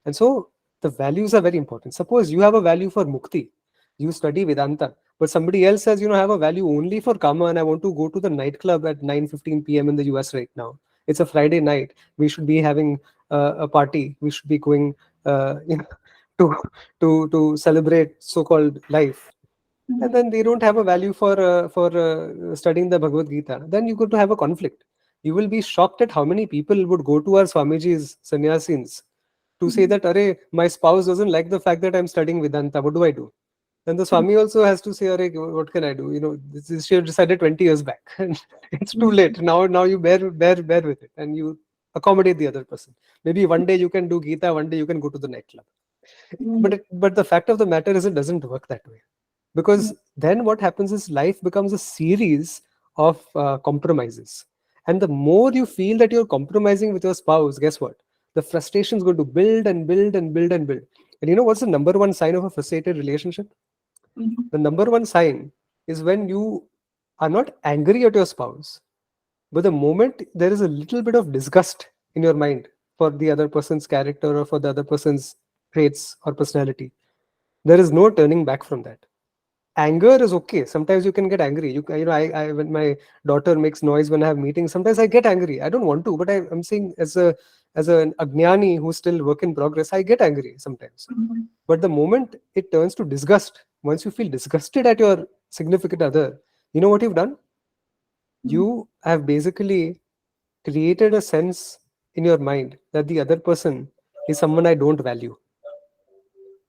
And so the values are very important. Suppose you have a value for mukti, you study Vedanta, but somebody else says, I have a value only for kama, and I want to go to the nightclub at 9:15 p.m. in the US right now. It's a Friday night. We should be having a party. We should be going to to celebrate so-called life. And then they don't have a value for studying the Bhagavad Gita. Then you're going to have a conflict. You will be shocked at how many people would go to our Swamiji's sannyasins to say that, Arey, my spouse doesn't like the fact that I'm studying Vedanta. What do I do? Then the Swami also has to say, Arey, what can I do? This she decided 20 years back. And it's too late. Now you bear with it, and you accommodate the other person. Maybe one day you can do Gita, one day you can go to the nightclub. But the fact of the matter is, it doesn't work that way. Because then what happens is life becomes a series of compromises. And the more you feel that you're compromising with your spouse, guess what? The frustration is going to build and build and build and build. And you know what's the number one sign of a frustrated relationship? The number one sign is when you are not angry at your spouse, but the moment there is a little bit of disgust in your mind for the other person's character or for the other person's traits or personality, there is no turning back from that. Anger is okay. Sometimes you can get angry. I when my daughter makes noise when I have meetings, sometimes I get angry. I don't want to, but I'm saying as an agnani who's still work in progress, I get angry sometimes. But the moment it turns to disgust, once you feel disgusted at your significant other, you know what you've done? You have basically created a sense in your mind that the other person is someone I don't value.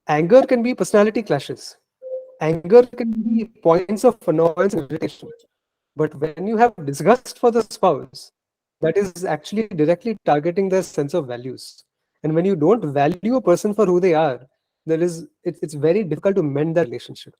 Anger can be personality clashes. Anger can be points of annoyance and irritation. But when you have disgust for the spouse, that is actually directly targeting their sense of values. And when you don't value a person for who they are, it's very difficult to mend that relationship.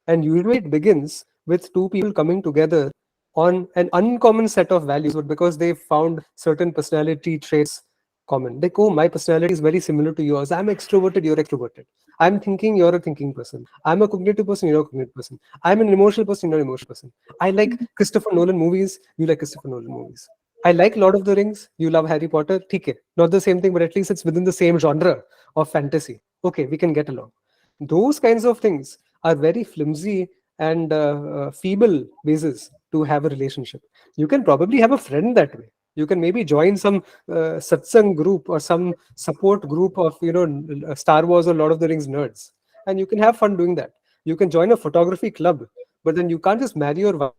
And usually it begins with two people coming together on an uncommon set of values, but because they found certain personality traits common. Like, oh, my personality is very similar to yours. I'm extroverted, you're extroverted. I'm thinking, you're a thinking person. I'm a cognitive person, you're a cognitive person. I'm an emotional person, you're an emotional person. I like Christopher Nolan movies, you like Christopher Nolan movies. I like Lord of the Rings, you love Harry Potter. Okay, not the same thing, but at least it's within the same genre of fantasy. Okay, we can get along. Those kinds of things are very flimsy and feeble basis to have a relationship. You can probably have a friend that way. You can maybe join some satsang group or some support group of Star Wars or Lord of the Rings nerds, and you can have fun doing that. You can join a photography club, but then you can't just marry your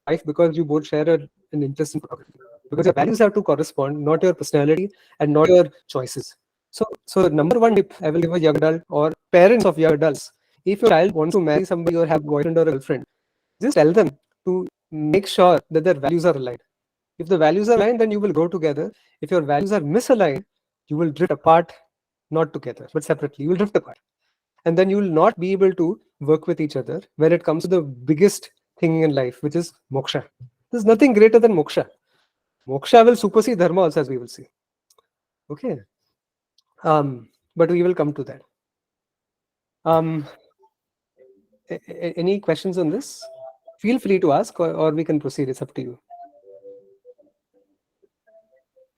wife because you both share an interest in photography. Because your values have to correspond, not your personality and not your choices. So number one tip I will give a young adult or parents of young adults: if your child wants to marry somebody or have a boyfriend or a girlfriend, just tell them to make sure that their values are aligned. If the values are aligned, then you will grow together. If your values are misaligned, you will drift apart, not together, but separately. You will drift apart. And then you will not be able to work with each other when it comes to the biggest thing in life, which is moksha. There's nothing greater than moksha. Moksha will supersede dharma also, as we will see. Okay. But we will come to that. Any questions on this? Feel free to ask, or we can proceed. It's up to you.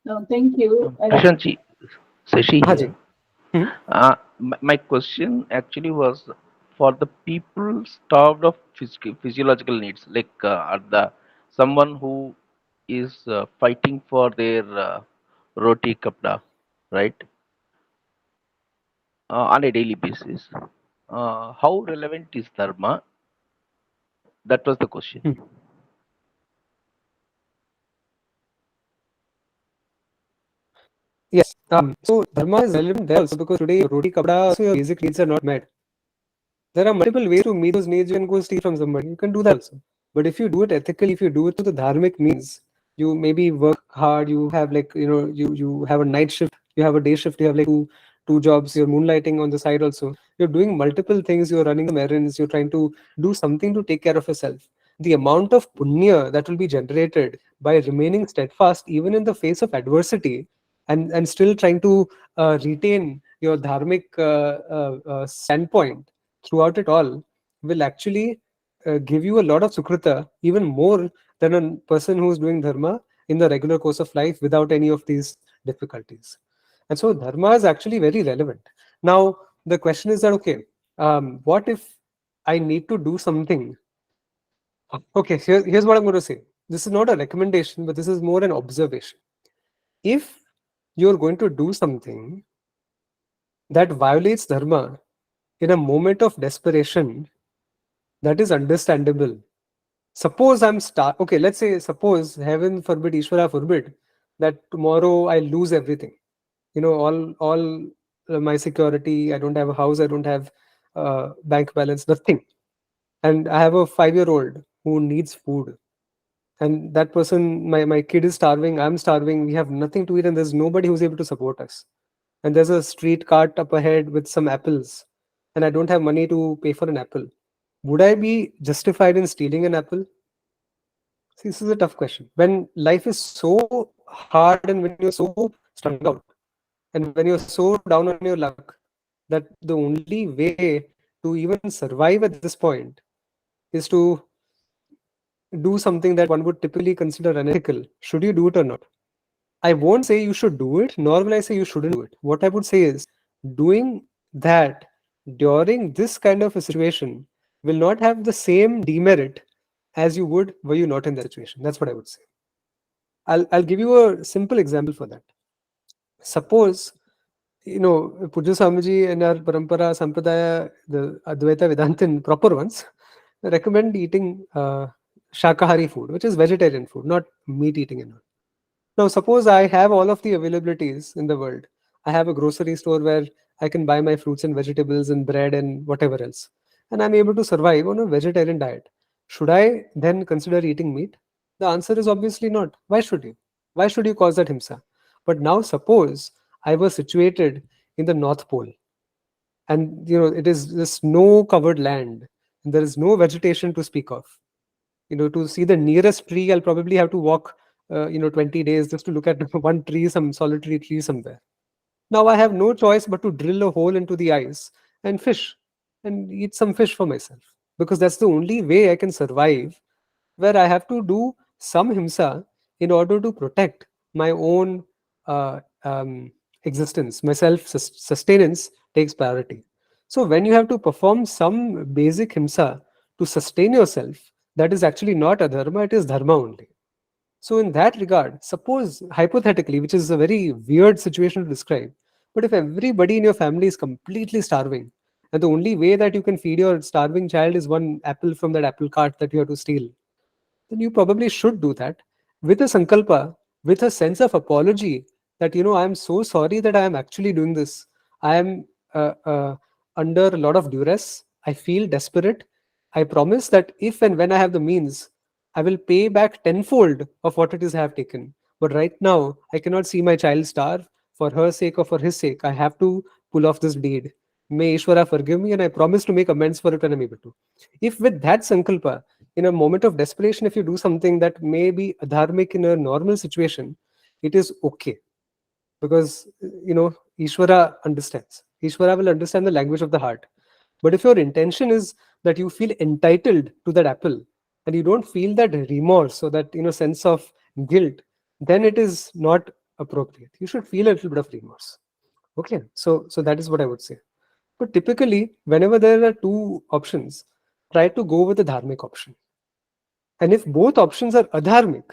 No, thank you. Prashant ji, Sashi Haan here. ji. Hmm? My question actually was for the people starved of physiological needs, like are the someone who is fighting for their roti kapda, right, on a daily basis. How relevant is dharma? That was the question. Hmm. Yes. So dharma is relevant there also because today roti kapda, also your basic needs are not met. There are multiple ways to meet those needs. You can go steal from somebody. You can do that also. But if you do it ethically, if you do it through the dharmic means, you maybe work hard. You have you have a night shift. You have a day shift. You have like two jobs. You're moonlighting on the side also. You're doing multiple things. You're running some errands. You're trying to do something to take care of yourself. The amount of punya that will be generated by remaining steadfast even in the face of adversity and still trying to retain your dharmic standpoint throughout it all will actually give you a lot of sukrita, even more than a person who's doing dharma in the regular course of life without any of these difficulties. And so dharma is actually very relevant. Now, the question is that, okay, what if I need to do something? Okay, here's what I'm going to say. This is not a recommendation, but this is more an observation. If you're going to do something that violates dharma in a moment of desperation, that is understandable. Suppose okay, let's say, suppose, heaven forbid, Ishvara forbid, that tomorrow I lose everything. All my security, I don't have a house, I don't have bank balance, nothing. And I have a 5-year-old who needs food. And that person, my kid is starving, I'm starving, we have nothing to eat, and there's nobody who's able to support us. And there's a street cart up ahead with some apples, and I don't have money to pay for an apple. Would I be justified in stealing an apple? See, this is a tough question. When life is so hard and when you're so strung out and when you're so down on your luck that the only way to even survive at this point is to do something that one would typically consider unethical, should you do it or not? I won't say you should do it, nor will I say you shouldn't do it. What I would say is doing that during this kind of a situation will not have the same demerit as you would were you not in that situation. That's what I would say. I'll give you a simple example for that. Suppose, Pujya Swamiji and our Parampara, Sampradaya, the Advaita Vedantin proper ones, recommend eating Shakahari food, which is vegetarian food, not meat eating and all. Now, suppose I have all of the availabilities in the world. I have a grocery store where I can buy my fruits and vegetables and bread and whatever else. And I'm able to survive on a vegetarian diet. Should I then consider eating meat? The answer is obviously not. Why should you? Why should you cause that himsa? But now suppose I was situated in the North Pole, and it is this snow covered land and there is no vegetation to speak of. To see the nearest tree, I'll probably have to walk 20 days just to look at one tree, some solitary tree somewhere. Now I have no choice but to drill a hole into the ice and fish and eat some fish for myself, because that's the only way I can survive, where I have to do some himsa in order to protect my own existence. My self sustenance takes priority. So when you have to perform some basic himsa to sustain yourself, that is actually not adharma, it is dharma only. So in that regard, suppose hypothetically, which is a very weird situation to describe, but if everybody in your family is completely starving, and the only way that you can feed your starving child is one apple from that apple cart that you have to steal, then you probably should do that with a sankalpa, with a sense of apology that, I am so sorry that I am actually doing this. I am under a lot of duress. I feel desperate. I promise that if and when I have the means, I will pay back tenfold of what it is I have taken. But right now, I cannot see my child starve. For her sake or for his sake, I have to pull off this deed. May Ishvara forgive me, and I promise to make amends for it when I'm able to. If with that sankalpa, in a moment of desperation, if you do something that may be adharmic in a normal situation, it is okay, because Ishvara understands. Ishvara will understand the language of the heart. But if your intention is that you feel entitled to that apple and you don't feel that remorse or that sense of guilt, then it is not appropriate. You should feel a little bit of remorse. Okay, so that is what I would say. But typically, whenever there are two options, try to go with the dharmic option. And if both options are adharmic,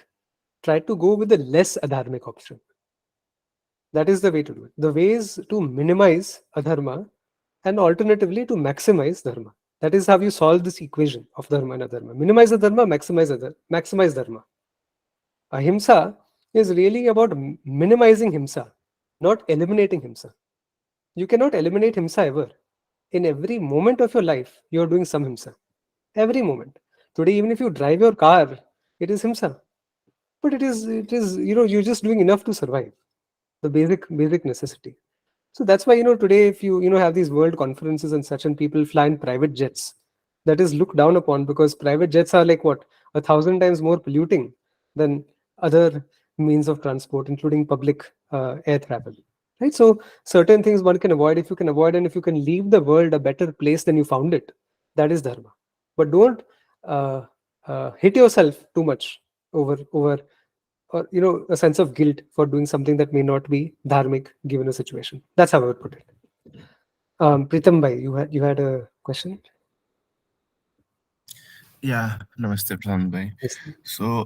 try to go with the less adharmic option. That is the way to do it. The way is to minimize adharma and alternatively to maximize dharma. That is how you solve this equation of dharma and adharma. Minimize adharma, maximize dharma. Ahimsa is really about minimizing himsa, not eliminating himsa. You cannot eliminate himsa ever. In every moment of your life, you are doing some himsa. Every moment. Today, even if you drive your car, it is himsa. But it is you're just doing enough to survive, the basic necessity. So that's why today, if you have these world conferences and such, and people fly in private jets, that is looked down upon, because private jets are like what, 1,000 times more polluting than other means of transport, including public air travel. Right? So certain things one can avoid. If you can avoid, and if you can leave the world a better place than you found it, that is dharma. But don't hit yourself too much over or a sense of guilt for doing something that may not be dharmic given a situation. That's how I would put it. Pritam bhai, you had a question? Yeah, namaste, Prashant bhai. Yes. So,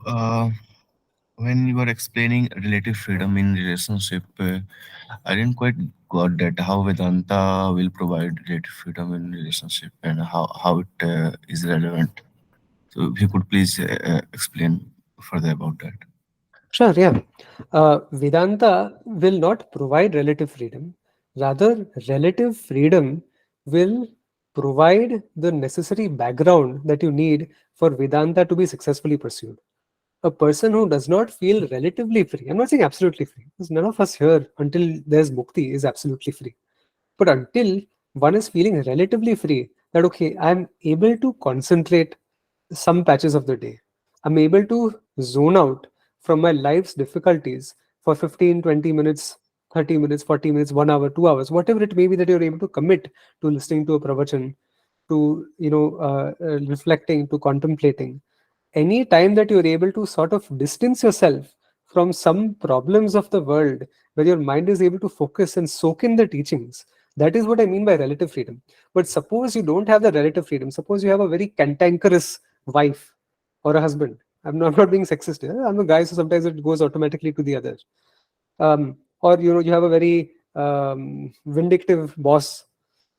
when you were explaining relative freedom in relationship, I didn't quite got that how Vedanta will provide relative freedom in relationship and how it is relevant. So, if you could please explain further about that. Sure, yeah. Vedanta will not provide relative freedom. Rather, relative freedom will provide the necessary background that you need for Vedanta to be successfully pursued. A person who does not feel relatively free, I'm not saying absolutely free, because none of us here, until there's mukti, is absolutely free. But until one is feeling relatively free, that okay, I'm able to concentrate some patches of the day. I'm able to zone out from my life's difficulties for 15, 20 minutes, 30 minutes, 40 minutes, 1 hour, 2 hours, whatever it may be that you're able to commit to listening to a pravachan, to reflecting, to contemplating. Any time that you're able to sort of distance yourself from some problems of the world, where your mind is able to focus and soak in the teachings. That is what I mean by relative freedom. But suppose you don't have the relative freedom. Suppose you have a very cantankerous wife or a husband. I'm not being sexist here. I'm a guy, so sometimes it goes automatically to the other. Or you have a very vindictive boss,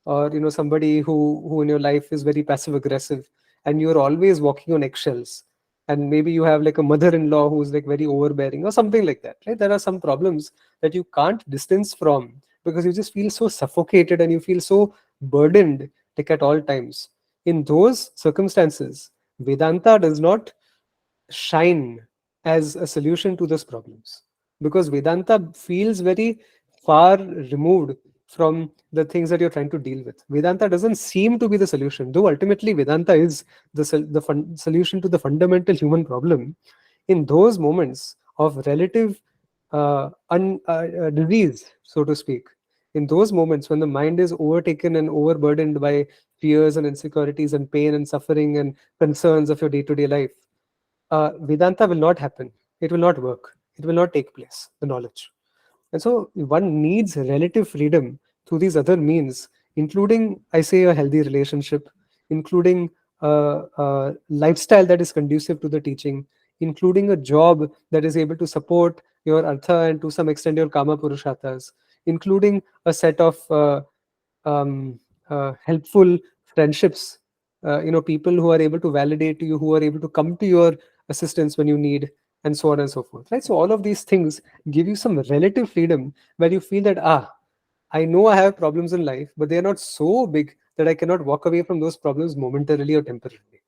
or somebody who in your life is very passive aggressive, and you're always walking on eggshells. And maybe you have like a mother-in-law who's like very overbearing or something like that, right? There are some problems that you can't distance from, because you just feel so suffocated and you feel so burdened like at all times. In those circumstances, Vedanta does not shine as a solution to those problems, because Vedanta feels very far removed from the things that you're trying to deal with. Vedanta doesn't seem to be the solution, though ultimately Vedanta is the solution to the fundamental human problem. In those moments of relative disease, so to speak, in those moments when the mind is overtaken and overburdened by fears and insecurities and pain and suffering and concerns of your day-to-day life, Vedanta will not happen. It will not work. It will not take place, the knowledge. And so one needs relative freedom through these other means, including, I say, a healthy relationship, including a lifestyle that is conducive to the teaching, including a job that is able to support your artha and to some extent your kama purusharthas, including a set of um, helpful friendships, people who are able to validate you, who are able to come to your assistance when you need, and so on and so forth, right? So all of these things give you some relative freedom, where you feel that, I know I have problems in life, but they are not so big that I cannot walk away from those problems momentarily or temporarily.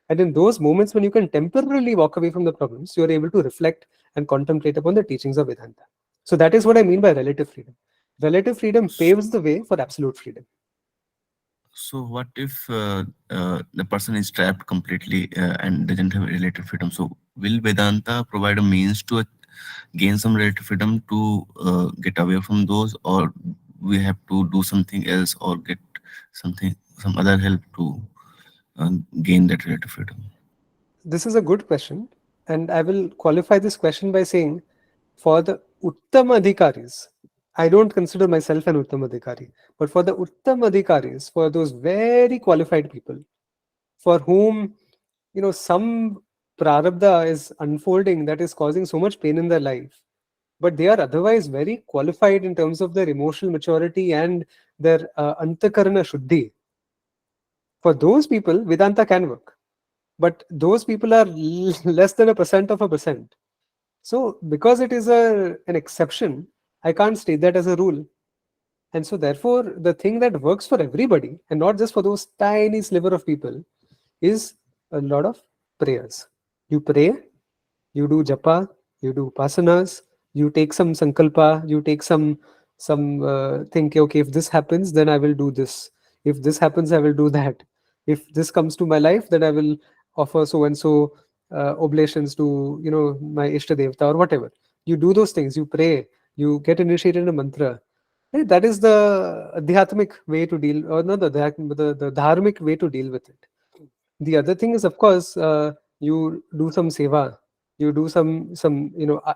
And in those moments when you can temporarily walk away from the problems, you are able to reflect and contemplate upon the teachings of Vedanta. So that is what I mean by relative freedom. Relative freedom paves the way for absolute freedom. So what if the person is trapped completely and doesn't have relative freedom? So will Vedanta provide a means to gain some relative freedom to get away from those, or we have to do something else or get some other help to gain that relative freedom? This is a good question, and I will qualify this question by saying, for the Uttam Adhikaris, I don't consider myself an Uttam Adhikari, but for the Uttam Adhikaris, for those very qualified people, for whom some prarabdha is unfolding that is causing so much pain in their life, but they are otherwise very qualified in terms of their emotional maturity and their antakarana shuddhi. For those people, Vedanta can work, but those people are less than 1% of a percent. So because it is an exception, I can't state that as a rule. And so therefore, the thing that works for everybody and not just for those tiny sliver of people is a lot of prayers. You pray, you do japa, you do upasanas, you take some sankalpa, you take some think, okay, if this happens, then I will do this. If this happens, I will do that. If this comes to my life, then I will offer so and so oblations to my ishta devta or whatever. You do those things. You pray. You get initiated in a mantra. Right? That is the adhyatmic way to deal, or not the dharmic way to deal with it. The other thing is, of course, you do some seva, you do some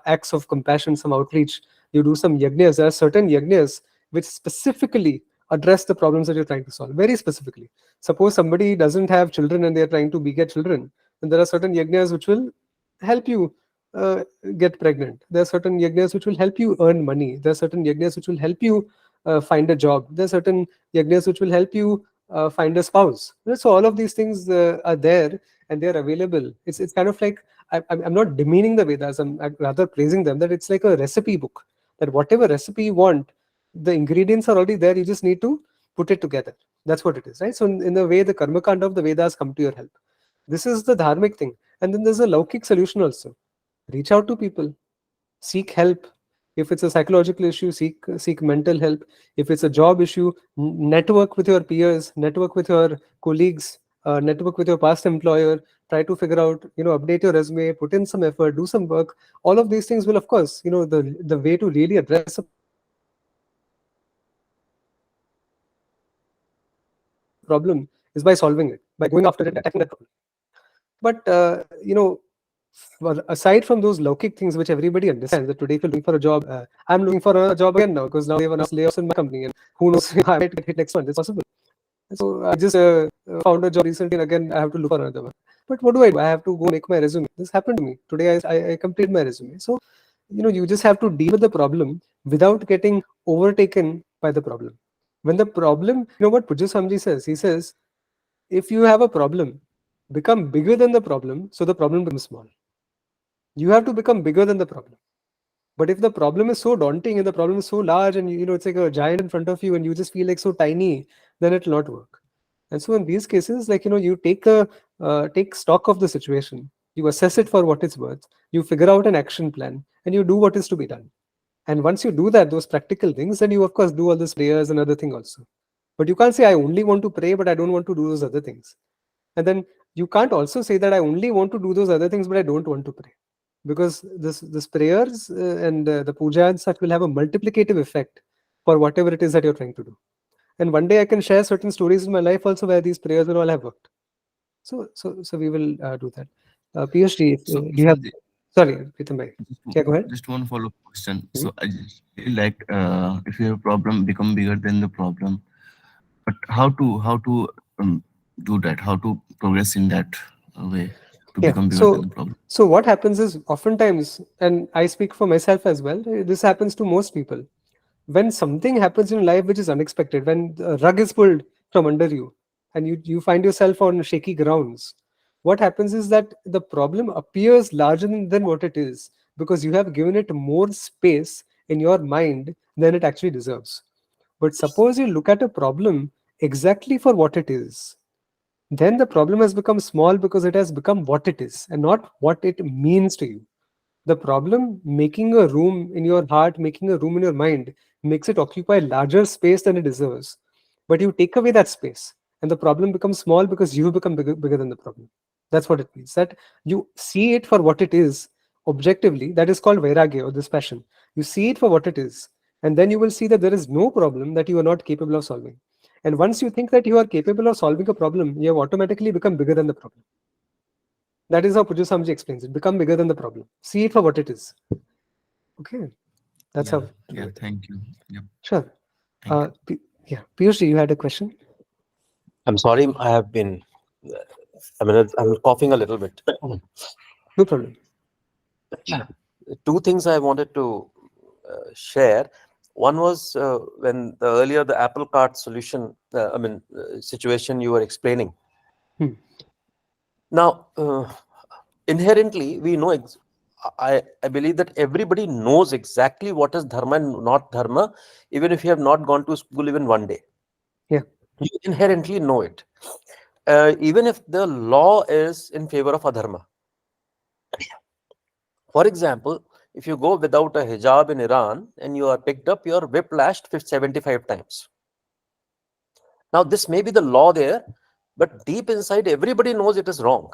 acts of compassion, some outreach, you do some yajnas. There are certain yajnas which specifically address the problems that you're trying to solve, very specifically. Suppose somebody doesn't have children and they're trying to beget children, and there are certain yajnas which will help you get pregnant. There are certain yajnas which will help you earn money. There are certain yajnas which will help you find a job. There are certain yajnas which will help you find a spouse. So all of these things are there and they're available. It's kind of like, I'm not demeaning the Vedas. I'm rather praising them. That it's like a recipe book. That whatever recipe you want, the ingredients are already there. You just need to put it together. That's what it is, right? So in the way, the karma kanda of the Vedas come to your help. This is the dharmic thing, and then there's a laukik solution also. Reach out to people, seek help. If it's a psychological issue, seek mental help. If it's a job issue, network with your peers, network with your colleagues, network with your past employer. Try to figure out, update your resume, put in some effort, do some work. All of these things will, of course, the way to really address a problem is by solving it, by going after it, attacking that problem. But Well, aside from those logic things which everybody understands, that today if you're looking for a job, I'm looking for a job again now because now they have announced layoffs in my company, and who knows, I might get hit next month. It's possible. So I just found a job recently, and again I have to look for another one. But what do? I have to go make my resume. This happened to me today. I completed my resume. So you just have to deal with the problem without getting overtaken by the problem. When the problem, what Pujya Swamiji says, he says, if you have a problem, become bigger than the problem, so the problem becomes small. You have to become bigger than the problem. But if the problem is so daunting and the problem is so large, and it's like a giant in front of you, and you just feel like so tiny, then it will not work. And so in these cases, like you take stock of the situation, you assess it for what it's worth, you figure out an action plan, and you do what is to be done. And once you do that, those practical things, then you of course do all these prayers and other thing also. But you can't say I only want to pray, but I don't want to do those other things. And then you can't also say that I only want to do those other things, but I don't want to pray, because this prayers and the puja and such will have a multiplicative effect for whatever it is that you're trying to do. And one day I can share certain stories in my life also where these prayers and all have worked. So we will do that. PhD, So, do you have? Sorry, Pritam bhai. just, Yeah, go ahead. just one follow-up question. Mhm. So I just feel like if your problem become bigger than the problem, but how to do that? How to progress in that way to Yeah. become bigger than So the problem? so what happens is oftentimes, and I speak for myself as well, this happens to most people. When something happens in life which is unexpected, when the rug is pulled from under you, and you find yourself on shaky grounds, what happens is that the problem appears larger than what it is, because you have given it more space in your mind than it actually deserves. But suppose you look at a problem exactly for what it is, then the problem has become small because it has become what it is and not what it means to you. The problem, making a room in your heart, making a room in your mind, makes it occupy larger space than it deserves. But you take away that space, and the problem becomes small because you become bigger than the problem. That's what it means. That you see it for what it is objectively. That is called vairagya, or this passion. You see it for what it is, and then you will see that there is no problem that you are not capable of solving. And once you think that you are capable of solving a problem, you have automatically become bigger than the problem. That is how Puja Samji explains it. Become bigger than the problem. See it for what it is. Okay. That's how Yeah, to do yeah. it. Thank you. Yep. Sure. Thank you. Yeah. Piyush, you had a question? I'm sorry, I have been. I'm coughing a little bit. No problem. Two things I wanted to share. One was when earlier the Apple Cart solution, situation you were explaining. Hmm. Now, inherently, we know. I believe that everybody knows exactly what is dharma and not dharma, even if you have not gone to school even one day. Yeah. You inherently know it, even if the law is in favor of adharma. For example, if you go without a hijab in Iran and you are picked up, you are whiplashed 75 times. Now, this may be the law there, but deep inside, everybody knows it is wrong.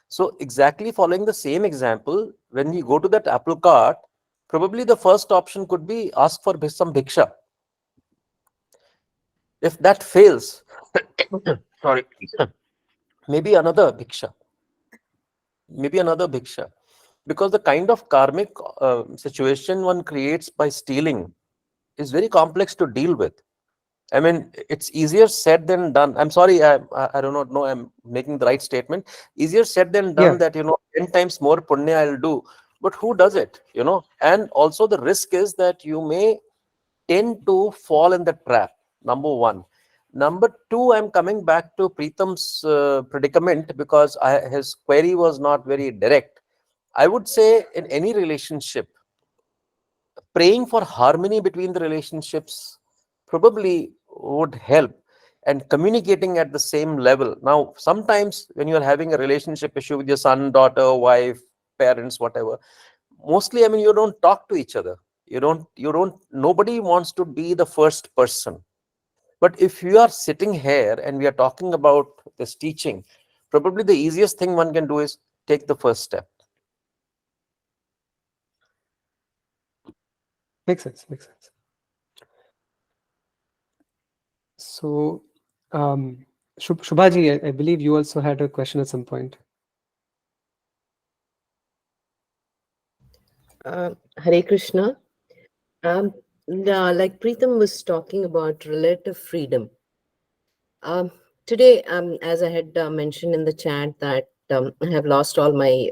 So, exactly following the same example, when we go to that apple cart, probably the first option could be ask for some bhiksha. If that fails, sorry, maybe another bhiksha. Maybe another bhiksha. Because the kind of karmic situation one creates by stealing is very complex to deal with. I mean, it's easier said than done. I'm sorry, I do not know I'm making the right statement. Easier said than done Yeah. that, 10 times more punya I'll do. But who does it, And also the risk is that you may tend to fall in the trap, number one. Number two, I'm coming back to Preetham's predicament because his query was not very direct. I would say in any relationship, praying for harmony between the relationships probably would help, and communicating at the same level. Now, sometimes when you're having a relationship issue with your son, daughter, wife, parents, whatever, mostly, you don't talk to each other. Nobody wants to be the first person. But if you are sitting here and we are talking about this teaching, probably the easiest thing one can do is take the first step. Makes sense. Makes sense. So, Shubhaji, I believe you also had a question at some point. Hare Krishna. Like Preetham was talking about relative freedom. Um, Today, as I had mentioned in the chat, that I have lost all my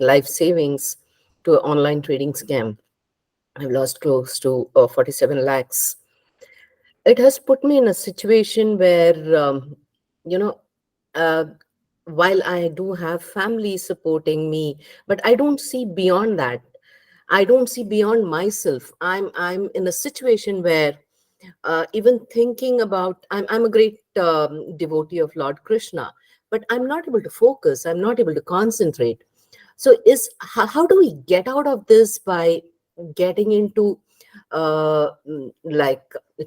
life savings to an online trading scam. I've lost close to 47 lakhs. It has put me in a situation where, you know, uh, while I do have family supporting me, but I don't see beyond that. I don't see beyond myself. I'm in a situation where even thinking about, I'm a great devotee of Lord Krishna, but I'm not able to focus. I'm not able to concentrate. So how do we get out of this by getting into like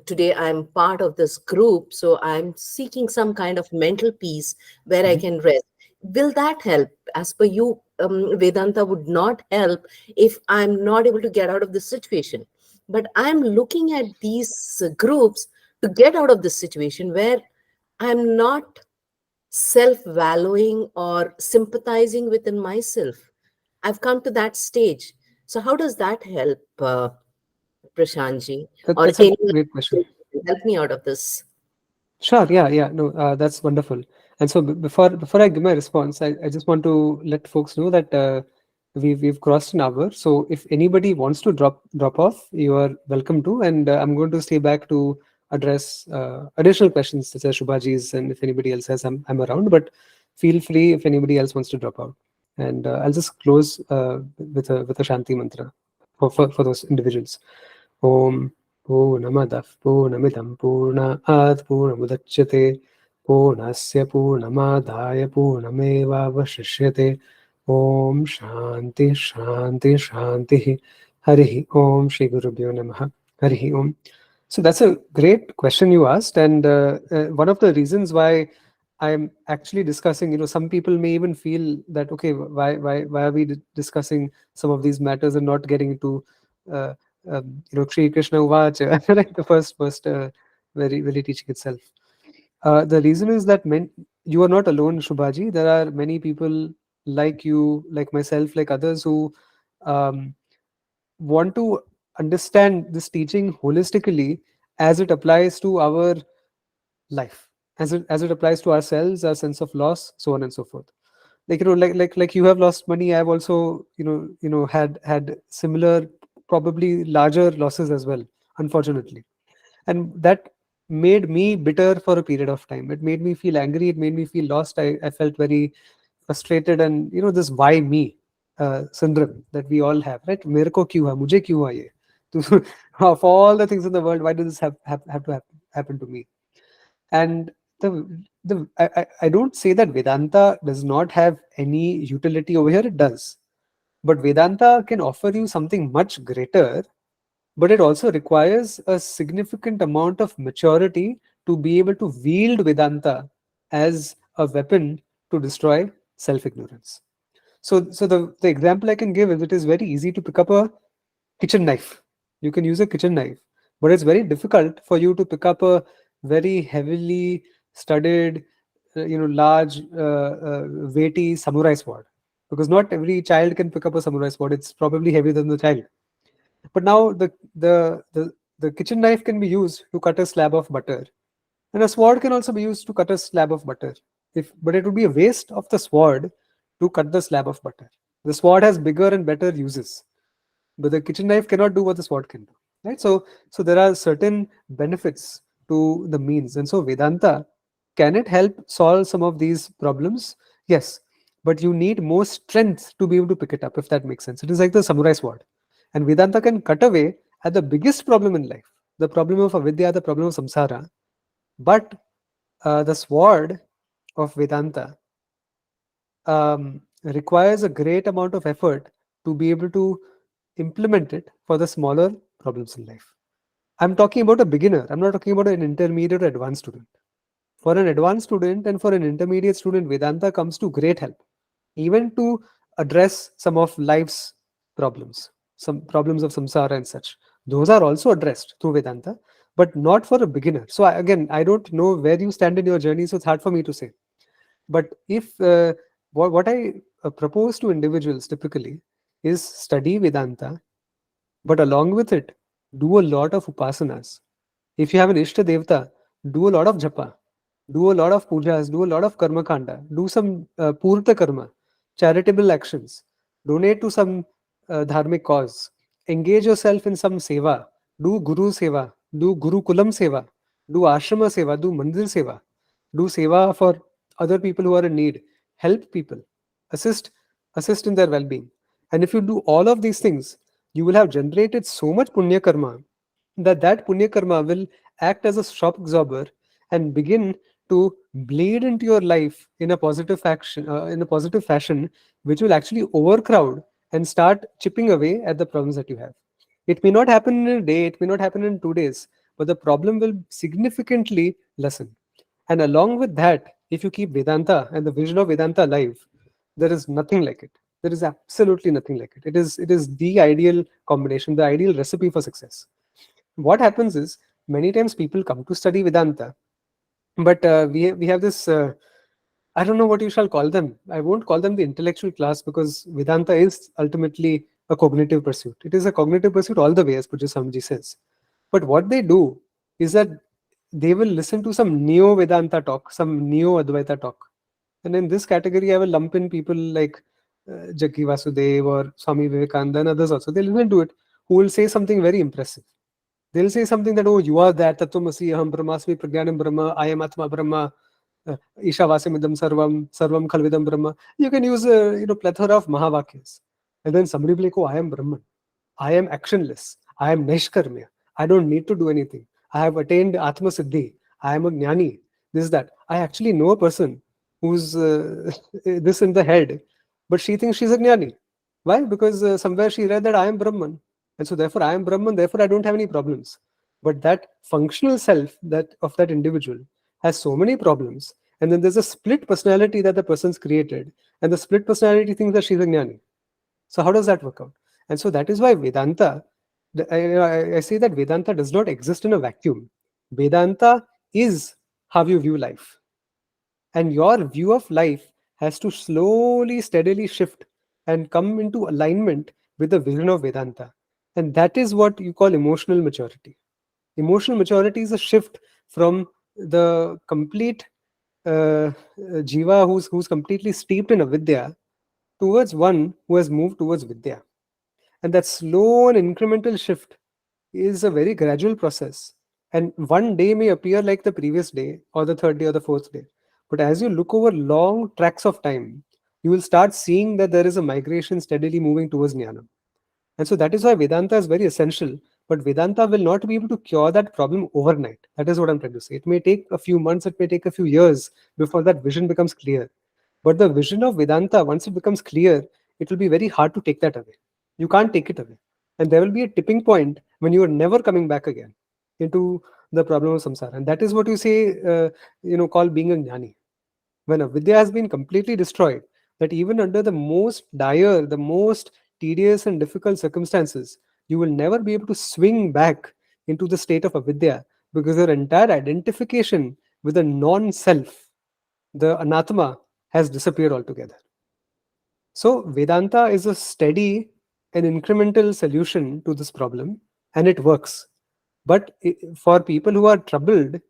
today I'm part of this group, so I'm seeking some kind of mental peace where I Mhm. can rest. Will that help? As per you, Vedanta would not help if I'm not able to get out of this situation. But I'm looking at these groups to get out of this situation where I'm not self valuing or sympathizing within myself. I've come to that stage. So, how does that help, Prashantji, or That's a anyone great question. can help me out of this? Sure. Yeah. No, that's wonderful. And so before I give my response, I just want to let folks know that we've crossed an hour. So if anybody wants to drop off, you are welcome to. And I'm going to stay back to address additional questions such as Shubhaji's, and if anybody else has, I'm around. But feel free if anybody else wants to drop out. And I'll just close with a Shanti mantra for those individuals. Om Purnamadah Purnamidam Purnaat Purnamudachyate Purnasya Purnamadaya Purnamevavashishyate Om Shanti Shanti Shanti Harihi Om Shri Gurubhyo Namaha Harihi Om. So that's a great question you asked, and one of the reasons why I'm actually discussing, some people may even feel that, okay, why are we discussing some of these matters and not getting into uh, Sri Krishna Uvacha, right? The first very teaching itself. The reason is that you are not alone, Shubhaji. There are many people like you, like myself, like others who um, want to understand this teaching holistically as it applies to our life, as it applies to ourselves, our sense of loss, so on and so forth. Like like you have lost money. I've also had similar, probably larger losses as well, unfortunately. And that made me bitter for a period of time. It made me feel angry, it made me feel lost. I felt very frustrated, and this why me syndrome that we all have, right? Mere ko kyun hua, mujhe kyun hua ye. Of all the things in the world, why does this have to happen to me? And I don't say that Vedanta does not have any utility over here. It does. But Vedanta can offer you something much greater, but it also requires a significant amount of maturity to be able to wield Vedanta as a weapon to destroy self-ignorance. So the example I can give is, it is very easy to pick up a kitchen knife. You can use a kitchen knife, but it's very difficult for you to pick up a very heavily studded, large, weighty samurai sword, because not every child can pick up a samurai sword. It's probably heavier than the child. But now the kitchen knife can be used to cut a slab of butter, and a sword can also be used to cut a slab of butter. But it would be a waste of the sword to cut the slab of butter. The sword has bigger and better uses, but the kitchen knife cannot do what the sword can do, right? So there are certain benefits to the means. And so Vedanta, can it help solve some of these problems? Yes, but you need more strength to be able to pick it up, if that makes sense. It is like the samurai sword, and Vedanta can cut away at the biggest problem in life, the problem of avidya, the problem of samsara. But the sword of Vedanta requires a great amount of effort to be able to implement it for the smaller problems in life. I'm talking about a beginner. I'm not talking about an intermediate or advanced student. For an advanced student and for an intermediate student, Vedanta comes to great help, even to address some of life's problems, some problems of samsara and such. Those are also addressed through Vedanta, but not for a beginner. So again, I don't know where you stand in your journey, so it's hard for me to say. But if what I propose to individuals typically is study Vedanta, but along with it, do a lot of upasanas. If you have an Ishta Devta, do a lot of japa, do a lot of pujas, do a lot of karma kanda, do some purta karma, charitable actions, donate to some dharmic cause, engage yourself in some seva, do guru seva, do guru kulam seva, do ashrama seva, do mandir seva, do seva for other people who are in need, help people, assist, assist in their well-being. And if you do all of these things, you will have generated so much punya karma that punya karma will act as a shock absorber and begin to bleed into your life in a positive fashion, which will actually overcrowd and start chipping away at the problems that you have. It may not happen in a day, it may not happen in 2 days, but the problem will significantly lessen. And along with that, if you keep Vedanta and the vision of Vedanta alive, there is nothing like it. There is absolutely nothing like it. It is the ideal combination, the ideal recipe for success. What happens is many times people come to study Vedanta, but we have this. I don't know what you shall call them. I won't call them the intellectual class, because Vedanta is ultimately a cognitive pursuit. It is a cognitive pursuit all the way, as Pujya Swamiji says. But what they do is that they will listen to some neo Vedanta talk, some neo Advaita talk. And in this category, I will lump in people like Jaggi Vasudev or Swami Vivekananda and others also. They listen to it, who will say something very impressive. They'll say something that, oh, you are that, Tattvamasi, Aham Brahmasmi, Pragyanam Brahma, I am Atma Brahma, Ishavasimidam Sarvam, Sarvam Khalvidam Brahma. You can use a plethora of Mahavakyas. And then somebody will be like, oh, I am Brahman. I am actionless. I am Neshkarmya. I don't need to do anything. I have attained Atma Siddhi. I am a Jnani. This, that. I actually know a person who's this in the head, but she thinks she's a Jnani. Why? Because somewhere she read that I am Brahman. And so therefore I am Brahman, therefore I don't have any problems. But that functional self that of that individual has so many problems. And then there's a split personality that the person's created. And the split personality thinks that she's a Jnani. So how does that work out? And so that is why Vedanta, I say that Vedanta does not exist in a vacuum. Vedanta is how you view life. And your view of life has to slowly, steadily shift and come into alignment with the vision of Vedanta. And that is what you call emotional maturity. Emotional maturity is a shift from the complete jiva who's completely steeped in avidya towards one who has moved towards vidya. And that slow and incremental shift is a very gradual process. And one day may appear like the previous day, or the third day, or the fourth day. But as you look over long tracks of time, you will start seeing that there is a migration steadily moving towards Jnana. And so that is why Vedanta is very essential. But Vedanta will not be able to cure that problem overnight. That is what I'm trying to say. It may take a few months, it may take a few years before that vision becomes clear. But the vision of Vedanta, once it becomes clear, it will be very hard to take that away. You can't take it away. And there will be a tipping point when you are never coming back again into the problem of samsara. And that is what you say, call being a jnani. When a vidya has been completely destroyed, that even under the most dire, the most tedious and difficult circumstances, you will never be able to swing back into the state of avidya, because your entire identification with a non-self, the anatma, has disappeared altogether. So Vedanta is a steady and incremental solution to this problem, and it works. But for people who are troubled,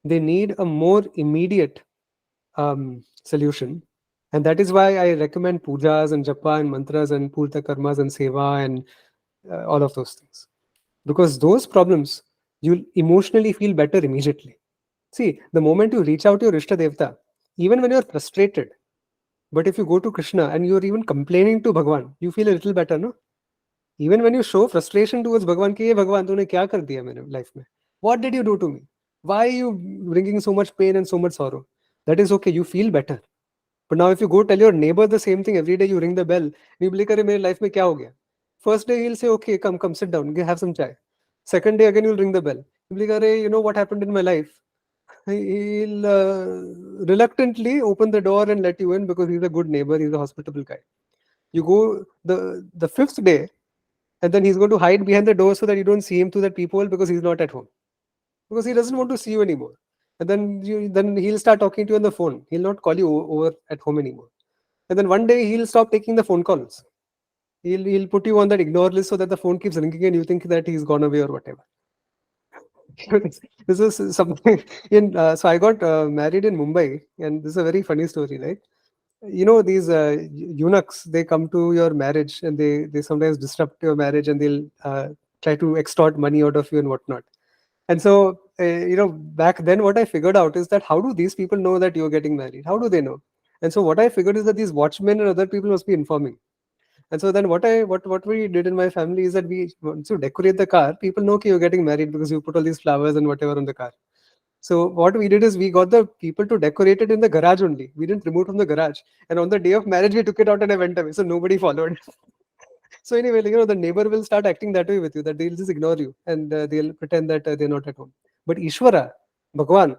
they need a more immediate solution. And that is why I recommend pujas and japa and mantras and purta karmas and seva and all of those things. Because those problems, you'll emotionally feel better immediately. See, the moment you reach out to your Ishta Devta, even when you're frustrated, but if you go to Krishna and you're even complaining to Bhagwan, you feel a little better, no? Even when you show frustration towards Bhagwan, कि Bhagwan, तूने क्या कर दिया मेरे life में? What did you do to me? Why are you bringing so much pain and so much sorrow? That is okay, you feel better. But now if you go tell your neighbor the same thing every day, you ring the bell, and you be like, अरे मेरे life में क्या हो गया? First day he'll say, okay, come, sit down, have some chai. Second day again you'll ring the bell. You'll be like, अरे, you know what happened in my life? He'll reluctantly open the door and let you in because he's a good neighbor, he's a hospitable guy. You go the fifth day, and then he's going to hide behind the door so that you don't see him through that peephole because he's not at home. Because he doesn't want to see you anymore. And then he'll start talking to you on the phone. He'll not call you over at home anymore. And then one day he'll stop taking the phone calls. He'll put you on that ignore list so that the phone keeps ringing and you think that he's gone away or whatever. This is something in. So I got married in Mumbai, and this is a very funny story, right? You know, these eunuchs, they come to your marriage and they sometimes disrupt your marriage, and they'll try to extort money out of you and whatnot. And so, back then, what I figured out is that how do these people know that you're getting married? How do they know? And so, what I figured is that these watchmen and other people must be informing. And so then what we did in my family is that we once you decorate the car, people know that you're getting married because you put all these flowers and whatever on the car. So what we did is we got the people to decorate it in the garage only. We didn't remove from the garage. And on the day of marriage, we took it out and I went away. So nobody followed. So anyway, the neighbor will start acting that way with you, that they'll just ignore you and they'll pretend that they're not at home. But Ishvara, Bhagwan,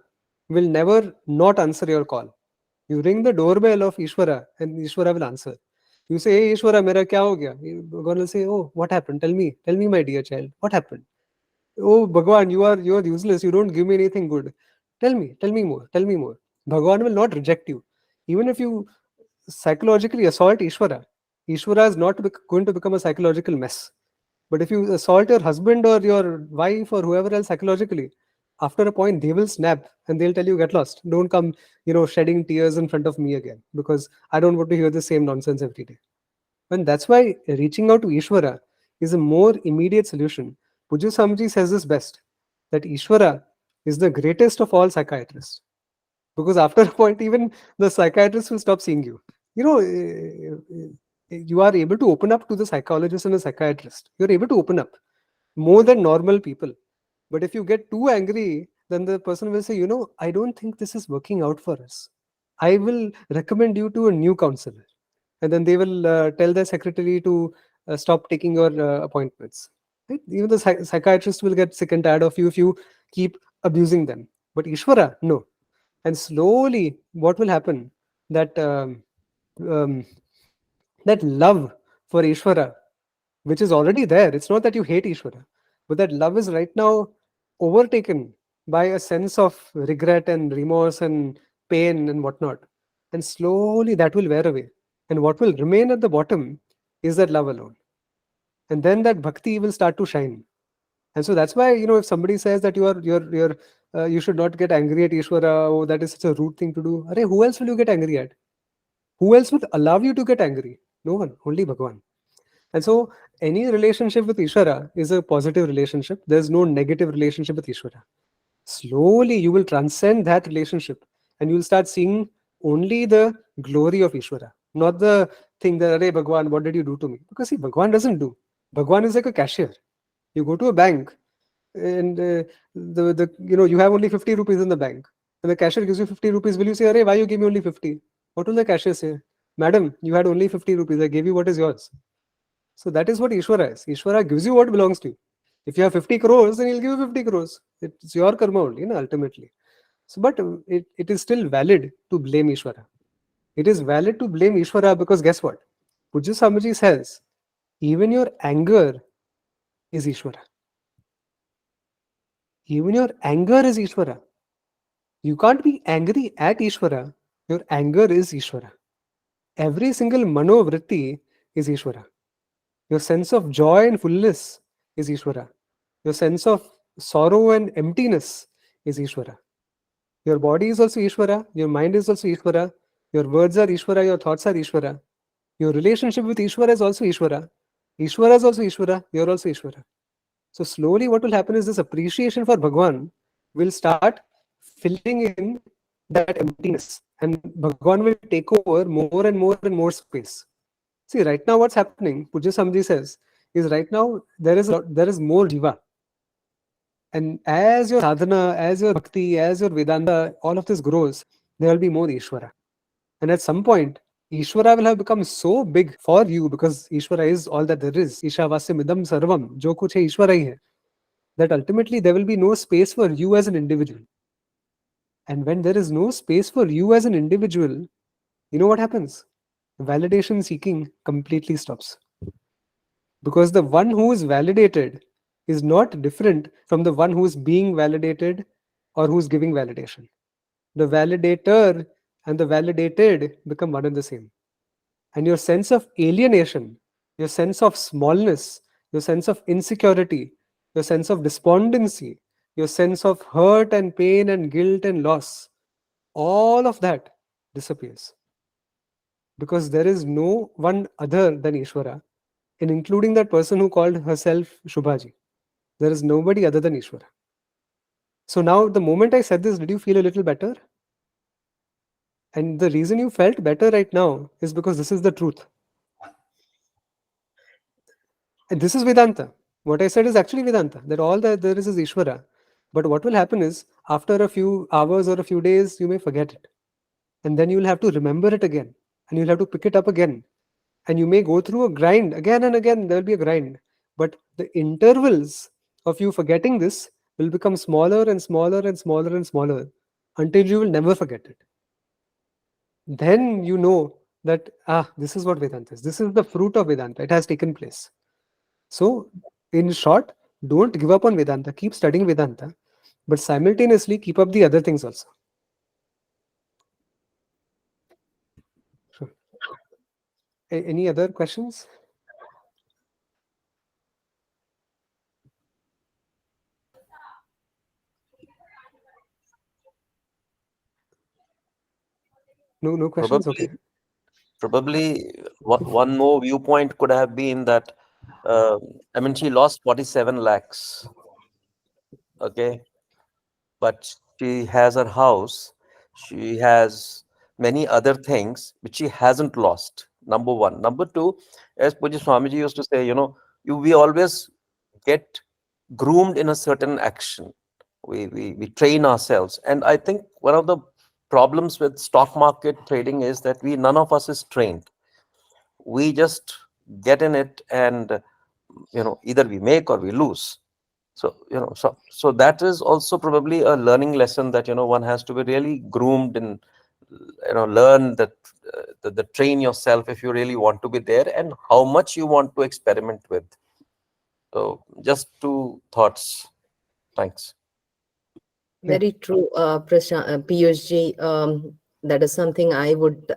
will never not answer your call. You ring the doorbell of Ishvara and Ishvara will answer. You say, hey Ishvara, mera kya ho gaya? Bhagwan will say, oh, what happened? Tell me, my dear child, what happened? Oh Bhagwan, you are useless. You don't give me anything good. Tell me more. Tell me more. Bhagwan will not reject you. Even if you psychologically assault Ishvara, Ishvara is not going to become a psychological mess. But if you assault your husband or your wife or whoever else psychologically, after a point they will snap and they'll tell you, get lost. Don't come, shedding tears in front of me again because I don't want to hear the same nonsense every day. And that's why reaching out to Ishvara is a more immediate solution. Pujya Swamiji says this best, that Ishvara is the greatest of all psychiatrists. Because after a point, even the psychiatrist will stop seeing you. You are able to open up to the psychologist and the psychiatrist. You're able to open up more than normal people. But if you get too angry, then the person will say, I don't think this is working out for us. I will recommend you to a new counselor. And then they will tell their secretary to stop taking your appointments. Right? Even the psychiatrist will get sick and tired of you if you keep abusing them. But Ishvara, no. And slowly, what will happen? That um, that love for Ishvara, which is already there. It's not that you hate Ishvara, but that love is right now overtaken by a sense of regret and remorse and pain and whatnot. And slowly that will wear away. And what will remain at the bottom is that love alone. And then that bhakti will start to shine. And so that's why, if somebody says that you should not get angry at Ishvara, oh, that is such a rude thing to do. Arey, who else will you get angry at? Who else would allow you to get angry? No one, only Bhagwan. And so any relationship with Ishvara is a positive relationship. There's no negative relationship with Ishvara. Slowly you will transcend that relationship and you will start seeing only the glory of Ishvara, not the thing that, Arey Bhagwan, what did you do to me? Because see, Bhagwan doesn't do. Bhagwan is like a cashier. You go to a bank and you have only 50 rupees in the bank. And the cashier gives you 50 rupees. Will you say, Arey, why you give me only 50? What will the cashier say? Madam, you had only 50 rupees. I gave you what is yours. So that is what Ishvara is. Ishvara gives you what belongs to you. If you have 50 crores, then he'll give you 50 crores. It's your karma only, ultimately. So, but it is still valid to blame Ishvara. It is valid to blame Ishvara because guess what? Pujya Swamiji says, even your anger is Ishvara. Even your anger is Ishvara. You can't be angry at Ishvara. Your anger is Ishvara. Every single manovritti is Ishvara. Your sense of joy and fullness is Ishvara. Your sense of sorrow and emptiness is Ishvara. Your body is also Ishvara. Your mind is also Ishvara. Your words are Ishvara. Your thoughts are Ishvara. Your relationship with Ishvara is also Ishvara. Ishvara is also Ishvara. You're also Ishvara. So slowly what will happen is this appreciation for Bhagwan will start filling in that emptiness. And Bhagwan will take over more and more and more space. See, right now what's happening, Pujya Swamiji says, is right now there is more jiva. And as your sadhana, as your bhakti, as your Vedanta, all of this grows, there will be more Ishvara. And at some point, Ishvara will have become so big for you because Ishvara is all that there is. Ishavasya midam sarvam, jo kuch hai Ishvara hi hai. That ultimately there will be no space for you as an individual. And when there is no space for you as an individual, you know what happens? Validation seeking completely stops. Because the one who is validated is not different from the one who is being validated or who is giving validation. The validator and the validated become one and the same. And your sense of alienation your sense of smallness, your sense of insecurity, your sense of despondency, your sense of hurt and pain and guilt and loss, all of that disappears. Because there is no one other than Ishvara, and including that person who called herself Shubhaji. There is nobody other than Ishvara. So now, the moment I said this, did you feel a little better? And the reason you felt better right now is because this is the truth. And this is Vedanta. What I said is actually Vedanta, that all that there is Ishvara. But what will happen is, after a few hours or a few days, you may forget it. And then you'll have to remember it again. And you'll have to pick it up again. And you may go through a grind again and again. There will be a grind. But the intervals of you forgetting this will become smaller and smaller and smaller and smaller until you will never forget it. Then you know that, this is what Vedanta is. This is the fruit of Vedanta. It has taken place. So, in short, don't give up on Vedanta. Keep studying Vedanta, but simultaneously keep up the other things also. Sure. Any other questions? No questions? Okay. Probably one more viewpoint could have been that, I mean, she lost 47 lakhs. Okay. But she has her house. She has many other things which she hasn't lost. Number one. Number two, as Puji Swamiji used to say, we always get groomed in a certain action. We train ourselves. And I think one of the problems with stock market trading is that none of us is trained. We just get in it, and either we make or we lose. So that is also probably a learning lesson, that one has to be really groomed and learn that, the train yourself if you really want to be there, and how much you want to experiment with. So just two thoughts. Thanks. Very true, Prashant, Piyush ji. That is something I would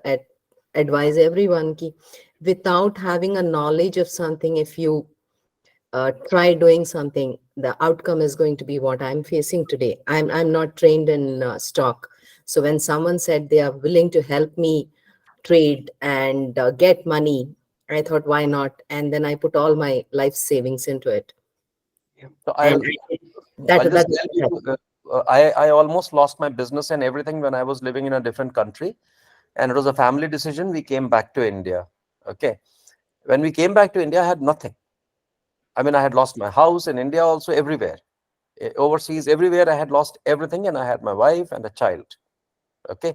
advise everyone. Ki, without having a knowledge of something, if you try doing something, the outcome is going to be what I'm facing today. I'm not trained in stock. So when someone said they are willing to help me trade and get money, I thought, why not? And then I put all my life savings into it. So And I'll just tell you, I almost lost my business and everything when I was living in a different country, and it was a family decision. We came back to India. Okay. When we came back to India, I had nothing. I mean, I had lost my house in India, also everywhere. Overseas, everywhere, I had lost everything, and I had my wife and a child. Okay.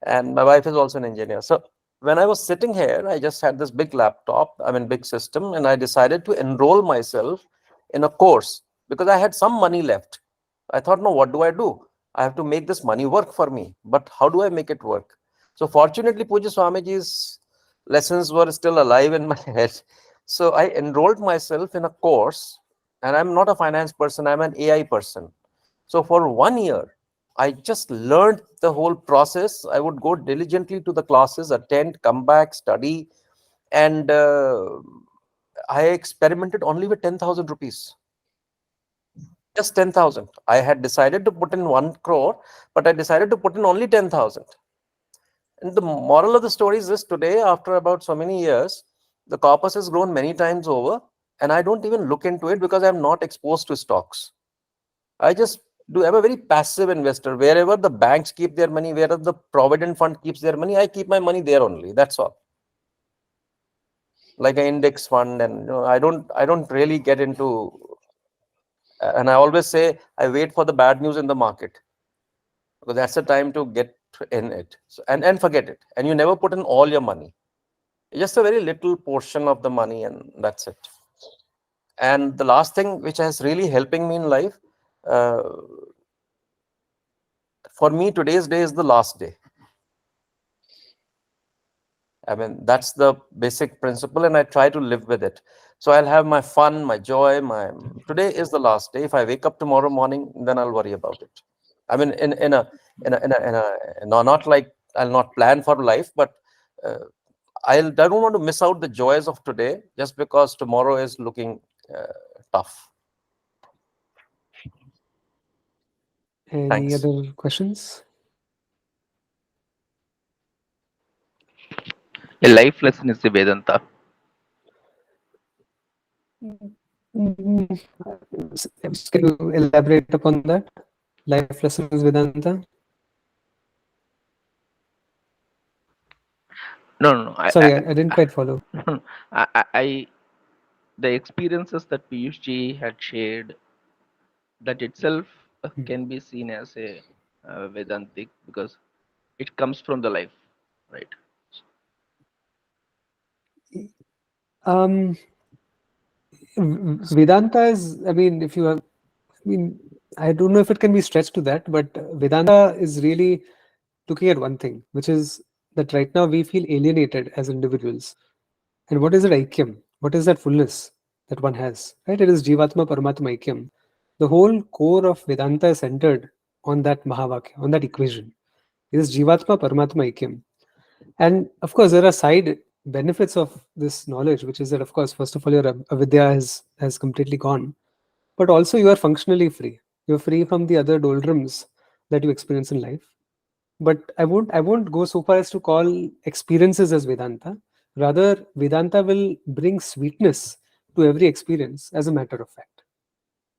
And my wife is also an engineer. So when I was sitting here, I just had this big laptop, big system, and I decided to enroll myself in a course because I had some money left. I thought, no, what do I do? I have to make this money work for me. But how do I make it work? So fortunately, Puja Swamiji's lessons were still alive in my head. So I enrolled myself in a course, and I'm not a finance person, I'm an AI person. So for 1 year, I just learned the whole process. I would go diligently to the classes, attend, come back, study, and I experimented only with 10,000 rupees. Just 10,000. I had decided to put in 1 crore, but I decided to put in only 10,000. And the moral of the story is this: today, after about so many years, the corpus has grown many times over, and I don't even look into it because I'm not exposed to stocks. I'm a very passive investor. Wherever the banks keep their money, wherever the provident fund keeps their money, I keep my money there only. That's all. Like an index fund, and I don't really get into. And I always say I wait for the bad news in the market, because that's the time to get in it. So, and forget it. And you never put in all your money. Just a very little portion of the money, and that's it. And the last thing which has really helping me in life, for me, today's day is the last day. I mean, that's the basic principle, and I try to live with it. So I'll have my fun, my joy. Today is the last day. If I wake up tomorrow morning, then I'll worry about it. I mean, no, not like I'll not plan for life, but I don't want to miss out the joys of today just because tomorrow is looking tough. Any Thanks. other questions? A life lesson is the Vedanta. Mm, Can you elaborate upon that? Life lessons Vedanta? No. Sorry, I didn't quite follow. I the experiences that Piyush ji had shared, that itself can be seen as a Vedantic, because it comes from the life, right? Um, Vedanta is, I mean, if you have, I mean, I don't know if it can be stretched to that, but Vedanta is really looking at one thing, which is that right now we feel alienated as individuals. And what is it Aikyam? What is that fullness that one has? Right? It is Jivatma Paramatma Aikyam. The whole core of Vedanta is centered on that Mahavakya, on that equation. It is Jivatma Paramatma Aikyam. And of course, there are side benefits of this knowledge, which is that, of course, first of all, your avidya has completely gone, but also you are functionally free. You're free from the other doldrums that you experience in life. But I won't go so far as to call experiences as Vedanta. Rather, Vedanta will bring sweetness to every experience, as a matter of fact.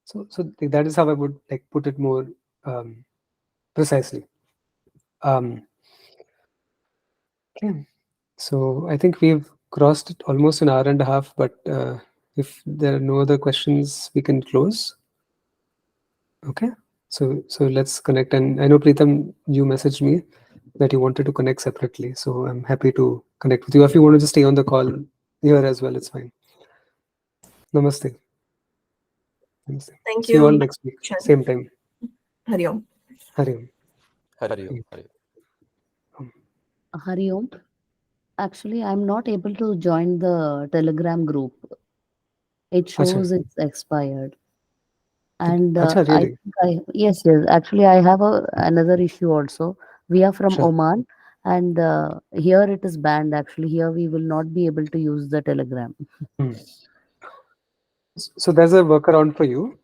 So that is how I would like put it more precisely. Okay. So I think we've crossed almost an hour and a half, but if there are no other questions, we can close. Okay. So let's connect. And I know Preetham, you messaged me that you wanted to connect separately. So I'm happy to connect with you. If you want to just stay on the call here as well, it's fine. Namaste. Namaste. Thank See you all you. next week, Prashant. same time. Hari Om. Hari Om. Hari Om. Hari Om. Hari Om. Actually, I'm not able to join the Telegram group. It Acha. shows it's expired. And Acha, I really? think yes. Actually, I have another issue also. We are from Sure. Oman, and here it is banned. Actually, here we will not be able to use the Telegram. Hmm. So there's a workaround for you.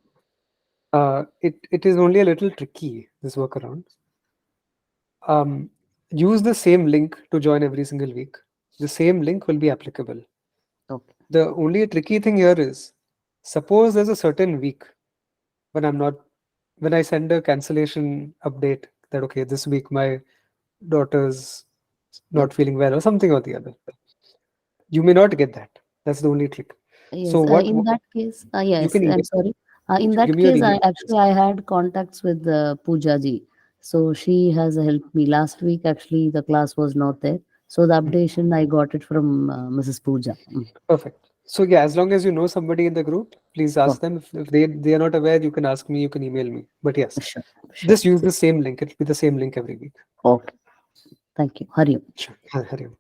It is only a little tricky, this workaround. Use the same link to join every single week. The same link will be applicable. Okay. The only tricky thing here is, suppose there's a certain week when I send a cancellation update that, okay, this week my daughter's not feeling well or something or the other. You may not get that. That's the only trick. So Yes. what In that case, you yes. can email, I'm sorry. In give that me your case, email. I had contacts with Pooja ji. So she has helped me. Last week, actually, the class was not there. So the updation I got it from Mrs. Pooja. Perfect. So yeah, as long as you know somebody in the group, please ask them. If they are not aware, you can ask me, you can email me. But yes, Sure. just use the same link. It'll be the same link every week. Okay. Thank you. Hari Om. Sure. Hari Om.